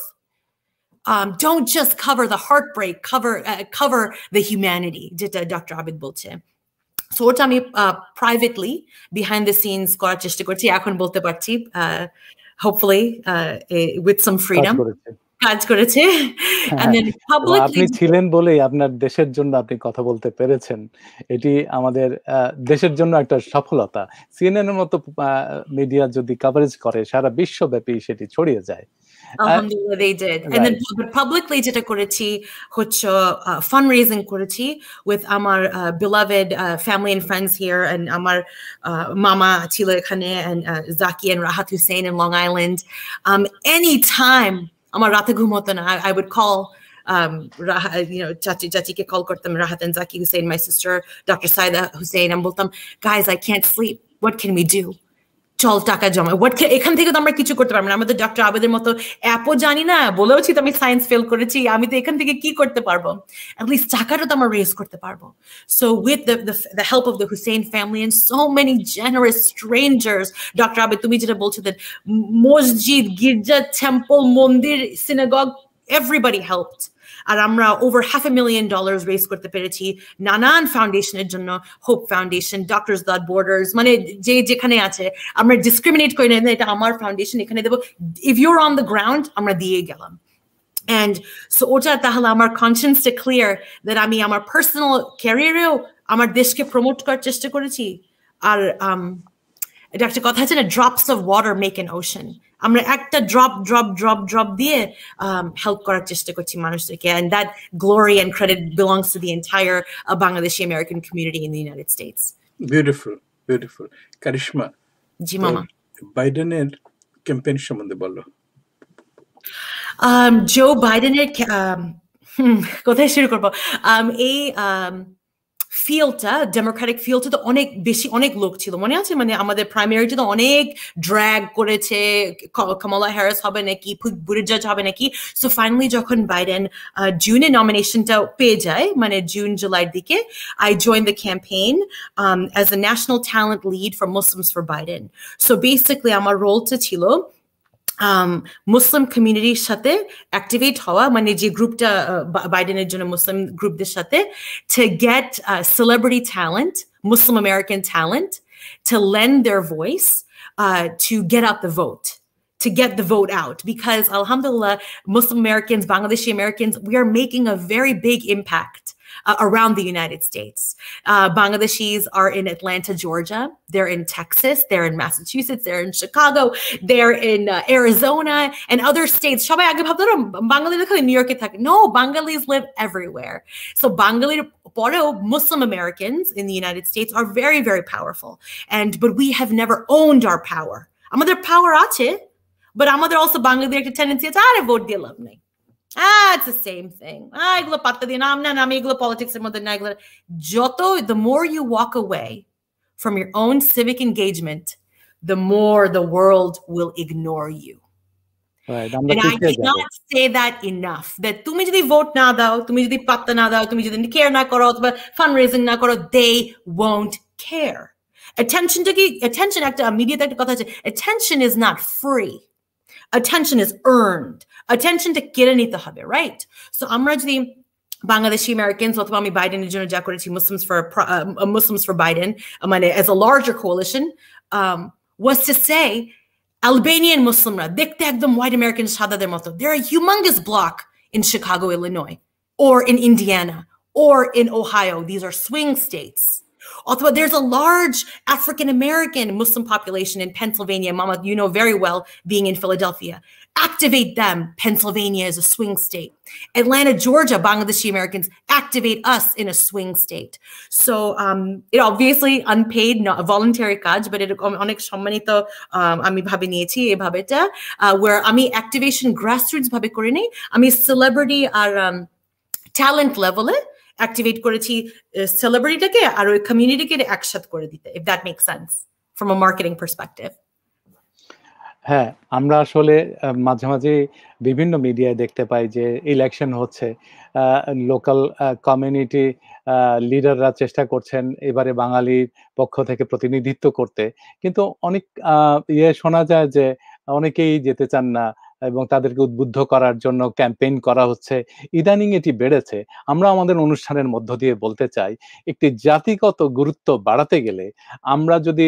Don't just cover the heartbreak, cover the humanity, যেটা doctor Abid বলছে। So ওটা আমি privately behind the scenes করার চেষ্টা করছি, এখন বলতে পারছি hopefully with some freedom কাজ করেছে। And then publicly আপনি ছিলেন বলেই আপনার দেশের জন্য আপনি কথা বলতে পেরেছেন, এটি আমাদের দেশের জন্য একটা সফলতা। CNN এর মতো মিডিয়া যদি কভারেজ করে সারা বিশ্বব্যাপী সেটি ছড়িয়ে যায়। Alhamdulillah, they did. And then publicly যেটা করেছি হচ্ছে fundraising করেছি with আমার beloved family and friends here, and আমার mama ছিল এখানে, and Zaki and Rahat Hussein in Long Island. Anytime আমার রাতে ঘুম হতো না, I would call Chachi ke call kortam, Rahat and Zaki Hussein, my sister, Dr. Saida Hussein, and boltam, guys, I can't sleep. What can we do? চল টাকা জমা, এখান থেকে তো আমরা কিছু করতে পারবো না, আমাদের ডক্টর আবেদের মতো অ্যাপও জানি না, বলেওছি তো আমি সায়েন্স ফেল করেছি, আমি তো এখান থেকে কি করতে পারবো, অ্যাটলিস্ট টাকাটা তো আমরা রেজ করতে পারবো। So with the help of the Hussein family and so many generous strangers, doctor Abed তুমি যেটা বলছো, that মসজিদ, গির্জা, টেম্পল, মন্দির, synagogue, everybody helped. আর আমরা over $500,000 রেজ করতে পেরেছি নানান ফাউন্ডেশনের জন্য, hope foundation, doctors without borders, মানে যে যেখানে আছে আমরা ডিসক্রিমিনেট করি না, এটা আমার ফাউন্ডেশন, এখানে দেবো, if your on the ground আমরা দিয়ে গেলাম। And so ওটা তাহলে আমার কনসিয়েন্সটা ক্লিয়ার, দ্যাট আমি আমার পার্সোনাল ক্যারিয়ারেও আমার দেশকে প্রমোট করার চেষ্টা করেছি। আর এটা একটা কথা আছে না, drops of water make an ocean, আমরা একটা ড্রপ দিয়ে হেল্প করার চেষ্টা করছি মানুষদেরকে, and that glory and credit belongs to the entire Bangladeshi American community in the United States. Beautiful. কারিশমা, জি মামা, বাইডেনের ক্যাম্পেইন সম্বন্ধে বলো। জো বাইডেনের কোথায় শুরু করবো? এই ফিল্ডটা, ডেমোক্রেটিক ফিল্ডটা তো অনেক বেশি, অনেক লোক ছিল, মনে আছে, মানে আমাদের প্রাইমারিটা তো অনেক ড্র্যাগ করেছে, কামালা হ্যারিস হবে নাকি, বুটিজেজ হবে নাকি। সো ফাইনালি যখন বাইডেন জুনে নমিনেশনটা পেয়ে যায়, মানে জুন জুলাইয়ের দিকে, I joined the campaign as a national talent lead for Muslims for Biden. So basically আমার রোলটা ছিল মুসলিম কমিউনিটির সাথে অ্যাক্টিভেট হওয়া, মানে যে গ্রুপটা বাইডেনের জন্য মুসলিম গ্রুপদের সাথে, to get celebrity talent, Muslim American talent, to lend their voice to get out the vote, to get the vote out, because alhamdulillah, Muslim Americans, Bangladeshi Americans, we are making a very big impact around the United States. Bangladeshis are in Atlanta, Georgia. They're in Texas. They're in Massachusetts. They're in Chicago. They're in Arizona and other states. No, Bengalis live everywhere. So Bengali Muslim Americans in the United States are very, very powerful. But we have never owned our power. Amader power ache, but amader also Bengali ekta tendency ache are vote diye love nei. It's the same thing. Egulo patta diye na ami egulo politics er moddhe na egulo joto the more you walk away from your own civic engagement, the more the world will ignore you. Right. And I cannot say that enough. That tumi jodi vote na dao, tumi jodi patta na dao, tumi jodi care na koro, fundraising na koro, they won't care. Attention একটা media একটা কথা আছে, attention is not free. Attention is earned. Attention টা কেড়ে নিতে হবে, right? So আমরা যদি Bangladeshi Americans অথবা আমি বাইডেনের জন্য যা করেছি Muslims for Biden মানে as a larger coalition was to say Albanian Muslimra দেখতে একদম white American সাদাদের মতো. They're a humongous block in Chicago, Illinois, or in Indiana, or in Ohio. These are swing states. Although there's a large African-American Muslim population in Pennsylvania, Mama, you know very well, being in Philadelphia. Activate them. Pennsylvania is a swing state. Atlanta, Georgia, Bangladeshi Americans, activate us in a swing state. So it obviously unpaid, not a voluntary kaj, but it onek সম্মানিত আমি ভাবে নিয়েছি এভাবে এটা where আমি activation grassroots ভাবে করে নেই আমি celebrity আর talent level এ activate করেছি celebrityটাকে আর ওই communityকে একসাথ করে দিতে, if that makes sense from a marketing perspective. হ্যাঁ, আমরা আসলে মাঝে মাঝে বিভিন্ন মিডিয়ায় দেখতে পাই যে ইলেকশন হচ্ছে, লোকাল কমিউনিটি লিডাররা চেষ্টা করছেন এবারে বাঙালির পক্ষ থেকে প্রতিনিধিত্ব করতে, কিন্তু অনেক শোনা যায় যে অনেকেই যেতে চান না এবং তাদেরকে উদ্বুদ্ধ করার জন্য ক্যাম্পেইন করা হচ্ছে। ইদানিং এটি বেড়েছে। আমরা আমাদের অনুষ্ঠানের মধ্য দিয়ে বলতে চাই, একটি জাতিগত গুরুত্ব বাড়াতে গেলে আমরা যদি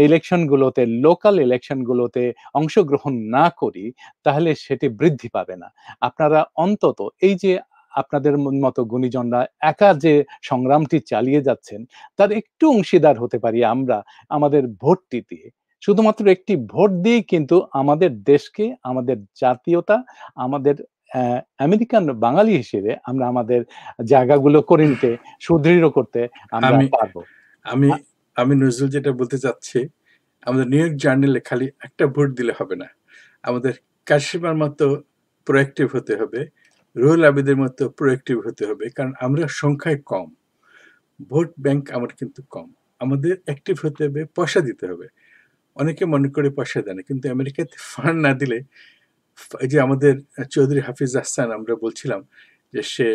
ইলেকশনগুলোতে, লোকাল ইলেকশনগুলোতে অংশগ্রহণ না করি তাহলে সেটি বৃদ্ধি পাবে না। আপনারা অন্তত এই যে আপনাদের মতো গুণীজনরা একা যে সংগ্রামটি চালিয়ে যাচ্ছেন তার একটু অংশীদার হতে পারি আমরা আমাদের ভোটটি দিয়ে। শুধুমাত্র একটি ভোট দিয়ে কিন্তু আমাদের দেশকে, আমাদের জাতীয়তা, আমাদের আমেরিকান বাঙালি হিসেবে আমরা আমাদের জায়গাগুলো করে নিতে, সুদৃঢ় করতে আমরা পারবো। আমি নজরুল যেটা বলতে চাচ্ছি, আমাদের নিউ ইয়র্ক জার্নালে খালি একটা ভোট দিলে হবে না, আমাদের কাশিমার মতো প্রোঅ্যাক্টিভ হতে হবে, রুহুল আবিদের মতো প্রোঅ্যাক্টিভ হতে হবে, কারণ আমরা সংখ্যায় কম, ভোট ব্যাংক আমার কিন্তু কম, আমাদের অ্যাক্টিভ হতে হবে, পয়সা দিতে হবে। অনেকে মনে করে পয়সা দেয় না, কিন্তু আমেরিকাতে ফান্ড না দিলে, এই যে আমাদের চৌধুরী হাফিজ আহসান আমরা বলছিলাম যে সে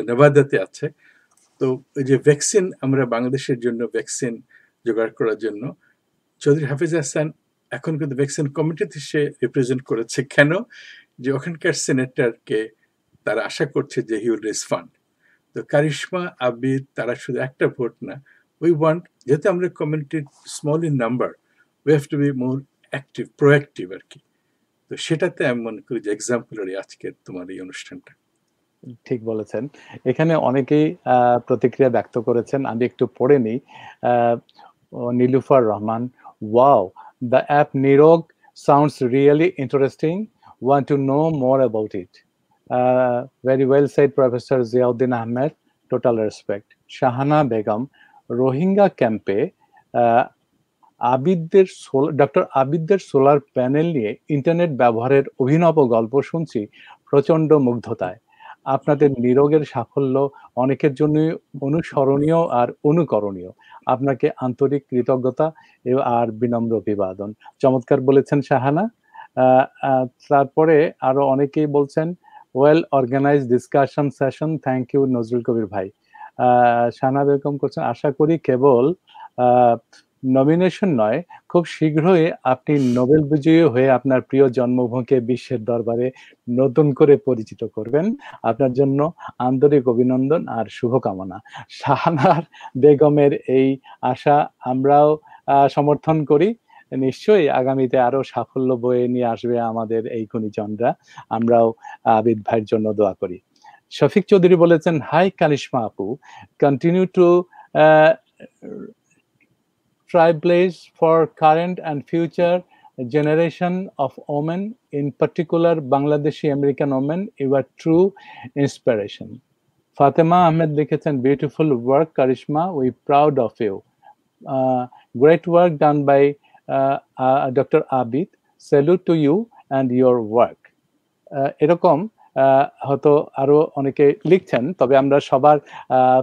নেভাদাতে আছে, তো ওই যে ভ্যাকসিন আমরা বাংলাদেশের জন্য ভ্যাকসিন জোগাড় করার জন্য চৌধুরী হাফিজ আহসান এখন কিন্তু ভ্যাকসিন কমিটিতে সে রিপ্রেজেন্ট করেছে। কেন? যে ওখানকার সেনেটরকে তারা আশা করছে যে হি উইল রেজ ফান্ড। তো কারিশমা, আবিদ, তারা শুধু একটা ভোট না, উই ওয়ান্ট, যেহেতু আমরা কমিউনিটির small in number, we have to be more active, proactive আর কি। তো সেটাতে আমি মনে করি যে এক্সাম্পলারি আজকের তোমার এই অনুষ্ঠানটা। ঠিক বলেছেন। এখানে অনেকেই প্রতিক্রিয়া ব্যক্ত করেছেন, আমি একটু পড়ে নিই। Nilufar Rahman, wow, the app Nirog sounds really interesting, want to know more about it. Very well said professor Ziauddin Ahmed, total respect. Shahana Begum, Rohingya ক্যাম্পে ডক্টর আবিদদের সোলার প্যানেল নিয়ে ইন্টারনেট ব্যবহারের অভিনব গল্প শুনছি প্রচন্ড মুগ্ধতায়। আপনাদের নিরোগের সাফল্য অনেকের জন্য অনুসরণীয় আর অনুকরণীয়। আপনাকে আন্তরিক কৃতজ্ঞতা আর বিনম্র অভিবাদন। চমৎকার বলেছেন শাহানা। তারপরে আরো অনেকেই বলছেন, well organised discussion session, thank you Nazrul Kabir ভাই। শাহানা বেগম করছেন, আশা করি কেবল নমিনেশন নয়, খুব শীঘ্রই আপনি নোবেল বিজয়ী হয়ে আপনার প্রিয় জন্মভূমিকে বিশ্বের দরবারে নতুন করে পরিচিত করবেন। আপনার জন্য আন্তরিক অভিনন্দন আর শুভকামনা। শাহানার বেগমের এই আশা আমরাও সমর্থন করি। নিশ্চয়ই আগামীতে আরো সাফল্য বয়ে নিয়ে আসবে আমাদের এই গুণীজনরা। আমরাও আবিদ ভাইয়ের জন্য দোয়া করি। শফিক চৌধুরী বলেছেন, হাই কারিশমা আপু, continue to trailblaze for current and future generation of women, in particular Bangladeshi American women. You are true inspiration. Fatima Ahmed লিখেছেন, beautiful work Karishma, we proud of you. Great work done by Dr. Abid. Salute to you and your work. এরকম হয়তো আরো অনেকে লিখছেন, তবে আমরা সবার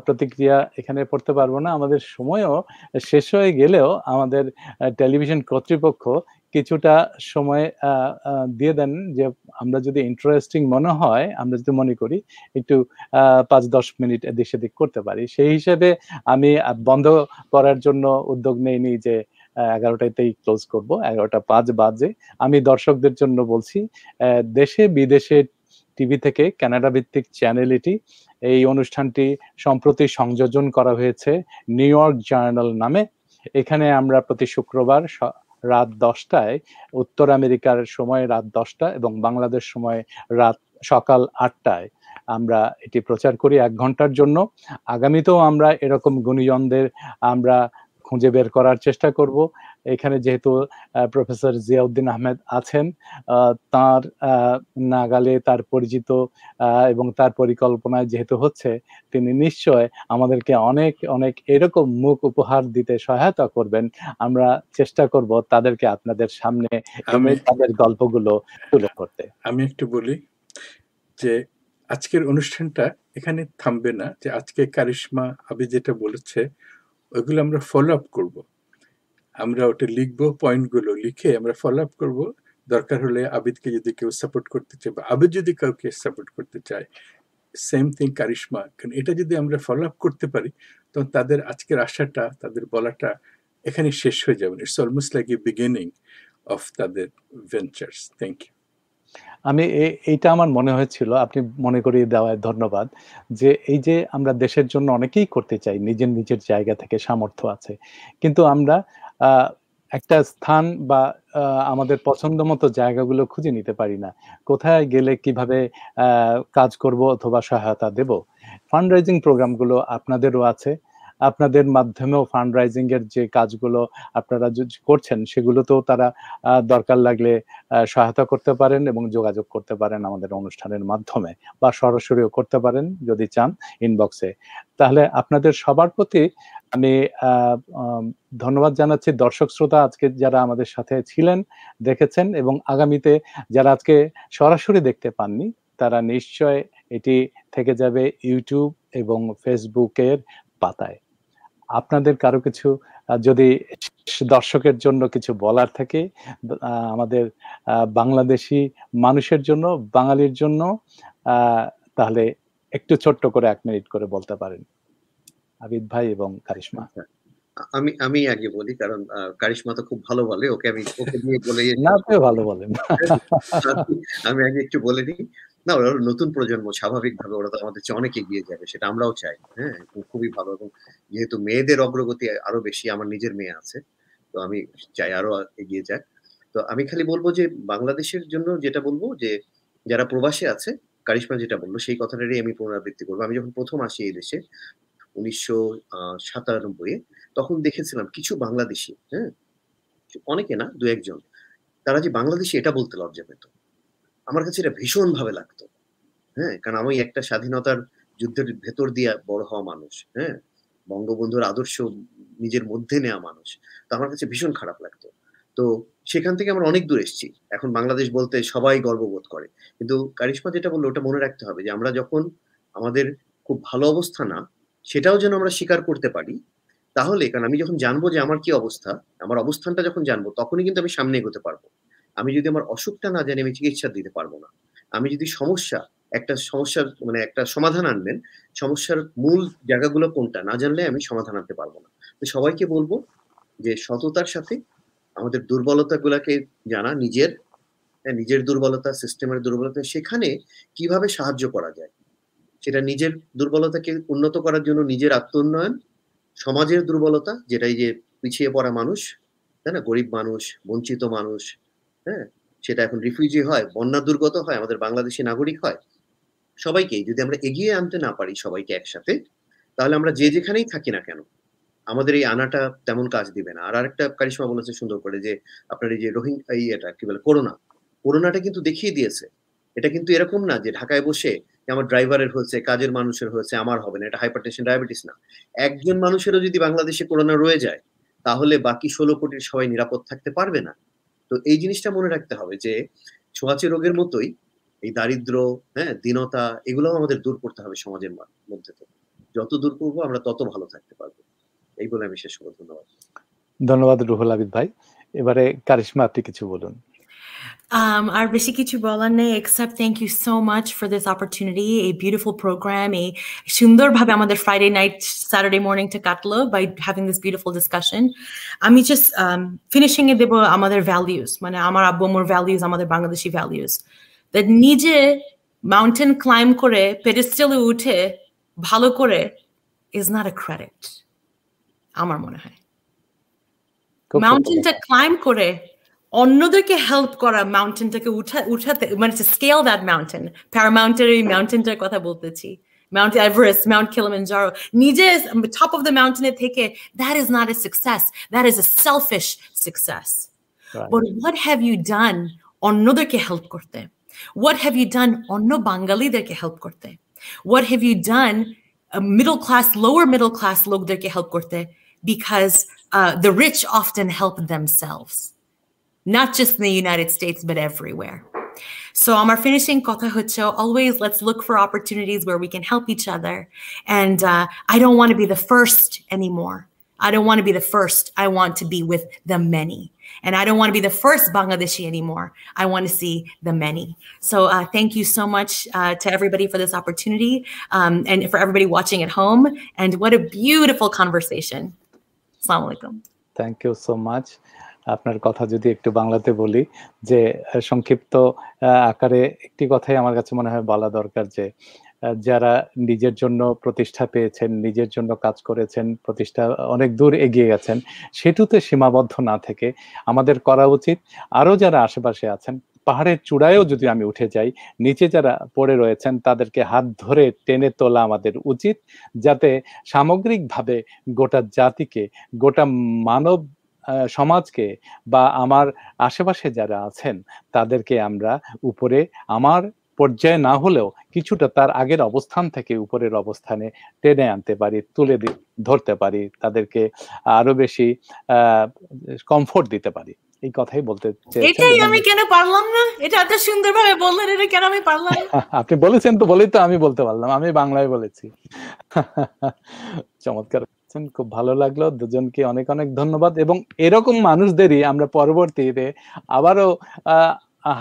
প্রতিক্রিয়া এখানে পড়তে পারবো না। আমাদের সময়ও শেষ হয়ে গেলেও আমাদের টেলিভিশন কর্তৃপক্ষ কিছুটা সময় দিয়ে দেন, যে আমরা যদি ইন্টারেস্টিং মনে হয়, আমরা যদি মনে করি একটু 5-10 মিনিট এদিক সেদিক করতে পারি। সেই হিসেবে আমি বন্ধ করার জন্য উদ্যোগ নেইনি যে 11টাতেই ক্লোজ করব, 11টা 5 বাজে। আমি দর্শকদের জন্য বলছি, দেশে বিদেশে টিভি থেকে কানাডা ভিত্তিক চ্যানেল এটি, এই অনুষ্ঠানটি সম্প্রতি সংযোজন করা হয়েছে নিউ ইয়র্ক জার্নাল নামে। এখানে আমরা প্রতি শুক্রবার রাত 10টায়, উত্তর আমেরিকার সময় রাত 10টা এবং বাংলাদেশ সময় সকাল 8টায় আমরা এটি প্রচার করি 1 ঘন্টার জন্য। আগামীতেও আমরা এরকম গুণীজনদের আমরা খুঁজে বের করার চেষ্টা করব। এখানে যেহেতু প্রফেসর জিয়াউদ্দিন আহমেদ আছেন, তার নাগালে, তার পরিচিত এবং তার পরিকল্পনায় যেহেতু হচ্ছে, তিনি নিশ্চয় আমাদেরকে অনেক অনেক এরকম মুখ উপহার দিতে সহায়তা করবেন। আমরা চেষ্টা করব তাদেরকে আপনাদের সামনে তাদের গল্পগুলো তুলে ধরতে। আমি একটু বলি যে আজকের অনুষ্ঠানটা এখানে থামবে না, যে আজকে কারিশমা আবি যেটা বলেছে ওইগুলো আমরা ফলো আপ করবো, আমরা ওটা লিখবো, পয়েন্টগুলো লিখে আমরা ফলো আপ করবো। দরকার হলে আবিদকে যদি কেউ সাপোর্ট করতে চায় বা আবিদ যদি কাউকে সাপোর্ট করতে চায়, সেম থিং কারিশমা, কারণ এটা যদি আমরা ফলো আপ করতে পারি তখন তাদের আজকের আশাটা, তাদের বলাটা এখানে শেষ হয়ে যাবে। It's almost like a beginning of তাদের ভেঞ্চার্স। Thank you. আমি এইটা আমার মনে হয়েছিল, আপনি মনে করিয়ে দেওয়ায় ধন্যবাদ, যে এই যে আমরা দেশের জন্য অনেকেই করতে চাই, নিজের নিজের জায়গা থেকে সামর্থ্য আছে, কিন্তু আমরা একটা স্থান বা আমাদের পছন্দ মতো জায়গাগুলো খুঁজে নিতে পারি না। কোথায় গেলে কিভাবে কাজ করব অথবা সহায়তা দেব। ফান্ড রাইজিং প্রোগ্রামগুলো আপনাদেরও আছে, আপনাদের মাধ্যমেও ফান্ড রাইজিং এর যে কাজগুলো আপনারা করছেন, সেগুলোতেও তারা দরকার লাগলে সহায়তা করতে পারেন এবং যোগাযোগ করতে পারেন আমাদের অনুষ্ঠানের মাধ্যমে, বা সরাসরিও করতে পারেন যদি চান ইনবক্সে। তাহলে আপনাদের সবার প্রতি আমি ধন্যবাদ জানাচ্ছি। দর্শক শ্রোতা আজকে যারা আমাদের সাথে ছিলেন, দেখেছেন, এবং আগামীতে যারা আজকে সরাসরি দেখতে পাননি, তারা নিশ্চয় এটি থেকে যাবে ইউটিউব এবং ফেসবুকের পাতায়। আপনাদের কারো কিছু যদি দর্শকের জন্য কিছু বলার থাকে, আমাদের বাংলাদেশি মানুষের জন্য, বাঙালির জন্য, তাহলে একটু ছোট্ট করে 1 মিনিট করে বলতে পারেন, আবিদ ভাই এবং কারিশমা। আমি আগে বলি, কারণ কারিশমা তো খুব ভালো বলে, ওকে দিয়ে বলে না, আপনি ভালো বলেন। আমি আগে একটু বলে নিই। না, ওরা নতুন প্রজন্ম, স্বাভাবিকভাবে ওরা তো আমাদের চেয়ে অনেক এগিয়ে যাবে, সেটা আমরাও চাই। হ্যাঁ, খুবই ভালো। এবং যেহেতু মেয়েদের অগ্রগতি আরো বেশি, আমার নিজের মেয়ে আছে, তো আমি চাই আরো এগিয়ে যাক। তো আমি খালি বলবো যে বাংলাদেশের জন্য যেটা বলবো, যে যারা প্রবাসে আছে, কারিশমা যেটা বললো সেই কথাটারই আমি পুনরাবৃত্তি করবো। আমি যখন প্রথম আসি এই দেশে 1997-এ, তখন দেখেছিলাম কিছু বাংলাদেশি, হ্যাঁ, অনেকে না, 2-1 জন, তারা যে বাংলাদেশি এটা বলতে লজ্জা পেত। আমার কাছে এটা ভীষণ ভাবে লাগতো। হ্যাঁ, কারণ আমি একটা স্বাধীনতার যুদ্ধের ভেতর দিয়ে বড় হওয়া মানুষ, হ্যাঁ, বঙ্গবন্ধুর আদর্শ নিজের মধ্যে নেওয়া মানুষ। তো আমার কাছে ভীষণ খারাপ লাগতো। তো সেখান থেকে আমরা অনেক দূর এসেছি। এখন বাংলাদেশ বলতে সবাই গর্ববোধ করে। কিন্তু কারিশমা যেটা বললো ওটা মনে রাখতে হবে, যে আমরা যখন আমাদের খুব ভালো অবস্থা না, সেটাও যেন আমরা স্বীকার করতে পারি। তাহলে, কারণ আমি যখন জানবো যে আমার কি অবস্থা, আমার অবস্থানটা যখন জানবো, তখনই কিন্তু আমি সামনে এগোতে পারবো। আমি যদি আমার অসুখটা না জানি, আমি চিকিৎসা দিতে পারবো না। আমি যদি একটা সমস্যার মানে একটা সমাধান আনবেন, সমস্যার মূল জায়গাগুলো কোনটা না জানলে আমি সমাধান আনতে পারবো না। তো সবাইকে বলবো যে সততার সাথে আমাদের দুর্বলতাগুলাকে জানা, নিজের দুর্বলতা, সিস্টেমের দুর্বলতা, সেখানে কিভাবে সাহায্য করা যায়। সেটা নিজের দুর্বলতাকে উন্নত করার জন্য নিজের আত্ম-উন্নয়ন, সমাজের দুর্বলতা, যেটা এই যে পিছিয়ে পড়া মানুষ, তাই না? গরিব মানুষ, বঞ্চিত মানুষ, হ্যাঁ? সেটা এখন রিফিউজি হয়, বন্যা দুর্গত হয়, আমাদের বাংলাদেশী নাগরিক হয়। সবাইকেই যদি আমরা এগিয়ে আনতে না পারি সবাইকে একসাথে, তাহলে আমরা যে যেখানেই থাকি না কেন আমাদের এই আনাটা তেমন কাজ দিবে না। আর আরেকটা কারিশমা বলেছে সুন্দর করে যে আপনার এই যে এটা কি বলে করোনাটা কিন্তু দেখিয়ে দিয়েছে। এটা কিন্তু এরকম না যে ঢাকায় বসে আমার ড্রাইভারের হয়েছে, কাজের মানুষের হয়েছে, আমার হবে না। এটা হাইপারটেনশন, ডায়াবেটিস না। একজন মানুষেরও যদি বাংলাদেশে করোনা রয়ে যায়, তাহলে বাকি 16 কোটির সবাই নিরাপদ থাকতে পারবে না। তো এই জিনিসটা মনে রাখতে হবে যে ছোঁয়াচে রোগের মতোই এই দারিদ্র, হ্যাঁ, দীনতা এগুলোও আমাদের দূর করতে হবে সমাজের মধ্যে থেকে। যত দূর করবো আমরা তত ভালো থাকতে পারবো। এই বলে আমি শেষ করব। ধন্যবাদ। ধন্যবাদ রুহুল আবিদ ভাই। এবারে কারিশমা আপনি কিছু বলুন। আর বেশি কিছু বলার নেই, except thank you so much for this opportunity, a beautiful program, a সুন্দরভাবে আমাদের Friday night, Saturday morning টা কাটলো by having this beautiful discussion. আমি just finishing এ দেব আমাদের values, মানে আমার আব্বু আম্মুর values, আমাদের বাংলাদেশি values, that নিজে mountain climb করে pedestal এ উঠে ভালো করে is not a credit, আমার মনে হয়। মাউন্টেনটা ক্লাইম্ব করে অন্যদেরকে হেল্প করা, মাউন্টেনটাকে উঠাতে, মানে স্কেল দ্যাট মাউন্টেন, প্যারামাউন্টের এই মাউন্টেনটার কথা বলতেছি, মাউন্ট এভারেস্ট, মাউন্ট কিলিমানজারো, নিজে টপ অফ দ্য মাউন্টেনে থেকে, that is not a success, that is a selfish success. But what have you done অন্যদেরকে হেল্প করতে? হোয়াট হ্যাভ ইউ ডান অন্য বাঙালিদেরকে হেল্প করতে? What have you done middle class, lower middle class লোকদেরকে help করতে? Because the rich often help themselves, not just in the United States, but everywhere. So our finishing kotha hocche, always let's look for opportunities where we can help each other. And I don't want to be the first anymore. I don't want to be the first. I want to be with the many. And I don't want to be the first Bangladeshi anymore. I want to see the many. So thank you so much to everybody for this opportunity, and for everybody watching at home. And what a beautiful conversation. আসসালামু আলাইকুম। Thank you so much. আপনার কথা যদি একটু বাংলাতে বলি, যে সংক্ষিপ্ত আকারে একটি কথাই আমার কাছে মনে হয় বলা দরকার, যে যারা নিজের জন্য প্রতিষ্ঠা পেয়েছেন, নিজের জন্য কাজ করেছেন, প্রতিষ্ঠা অনেক দূর এগিয়ে গেছেন, সেটুতে সীমাবদ্ধ না থেকে আমাদের করা উচিত আরো যারা আশেপাশে আছেন, পাহাড়ের চূড়ায়ও যদি আমি উঠে যাই, নিচে যারা পড়ে রয়েছেন তাদেরকে হাত ধরে টেনে তোলা আমাদের উচিত, যাতে সামগ্রিকভাবে গোটা জাতিকে, গোটা মানব সমাজকে, বা আমার আশেপাশে যারা আছেন তাদেরকে আমরা উপরে, আমার পর্যায়ে না হলেও কিছুটা তার আগের অবস্থান থেকে উপরের অবস্থানে টেনে আনতে পারি, তুলে ধরতে পারি, তাদেরকে আরো বেশি কমফোর্ট দিতে পারি। এই কথাই বলতে চেয়েছি। এটাই আমি কেন পারলাম না? এটা এত সুন্দরভাবে বললেন, এটা কেন আমি পারলাম না? আপনি বলেছেন তো, বলেই তো আমি বলতে পারলাম, আমি বাংলায় বলেছি। চমৎকার, খুব ভালো লাগলো। দুজনকে অনেক অনেক ধন্যবাদ, এবং এরকম মানুষদেরই আমরা পরবর্তীতে আবারও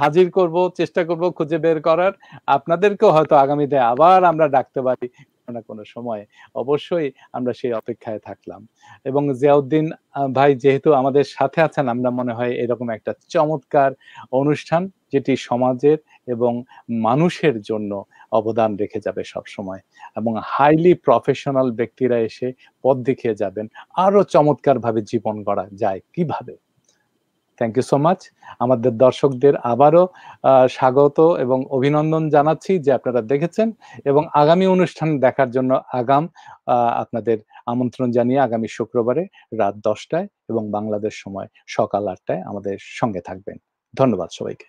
হাজির করব, চেষ্টা করব খুঁজে বের করার। আপনাদেরকেও হয়তো আগামীতে আবার আমরা ডাকতে পারি না কোনো সময়, অবশ্যই আমরা সেই অপেক্ষায় থাকলাম। এবং জিয়াউদ্দিন ভাই যেহেতু আমাদের সাথে আছেন, আমরা মনে হয় এরকম একটা চমৎকার অনুষ্ঠান, যেটি সমাজের এবং মানুষের জন্য অবদান রেখে যাবে সব সময়, এবং হাইলি প্রফেশনাল ব্যক্তিরা এসে পথ দেখিয়ে যাবেন আরো চমৎকার ভাবে জীবন গড়া যায় কিভাবে। Thank you so much. আমাদের দর্শকদের আবারও স্বাগত এবং অভিনন্দন জানাচ্ছি যে আপনারা দেখেছেন, এবং আগামী অনুষ্ঠান দেখার জন্য আপনাদের আমন্ত্রণ জানিয়ে আগামী শুক্রবারে রাত 10টায় এবং বাংলাদেশ সময় সকাল 8টায় আমাদের সঙ্গে থাকবেন। ধন্যবাদ সবাইকে।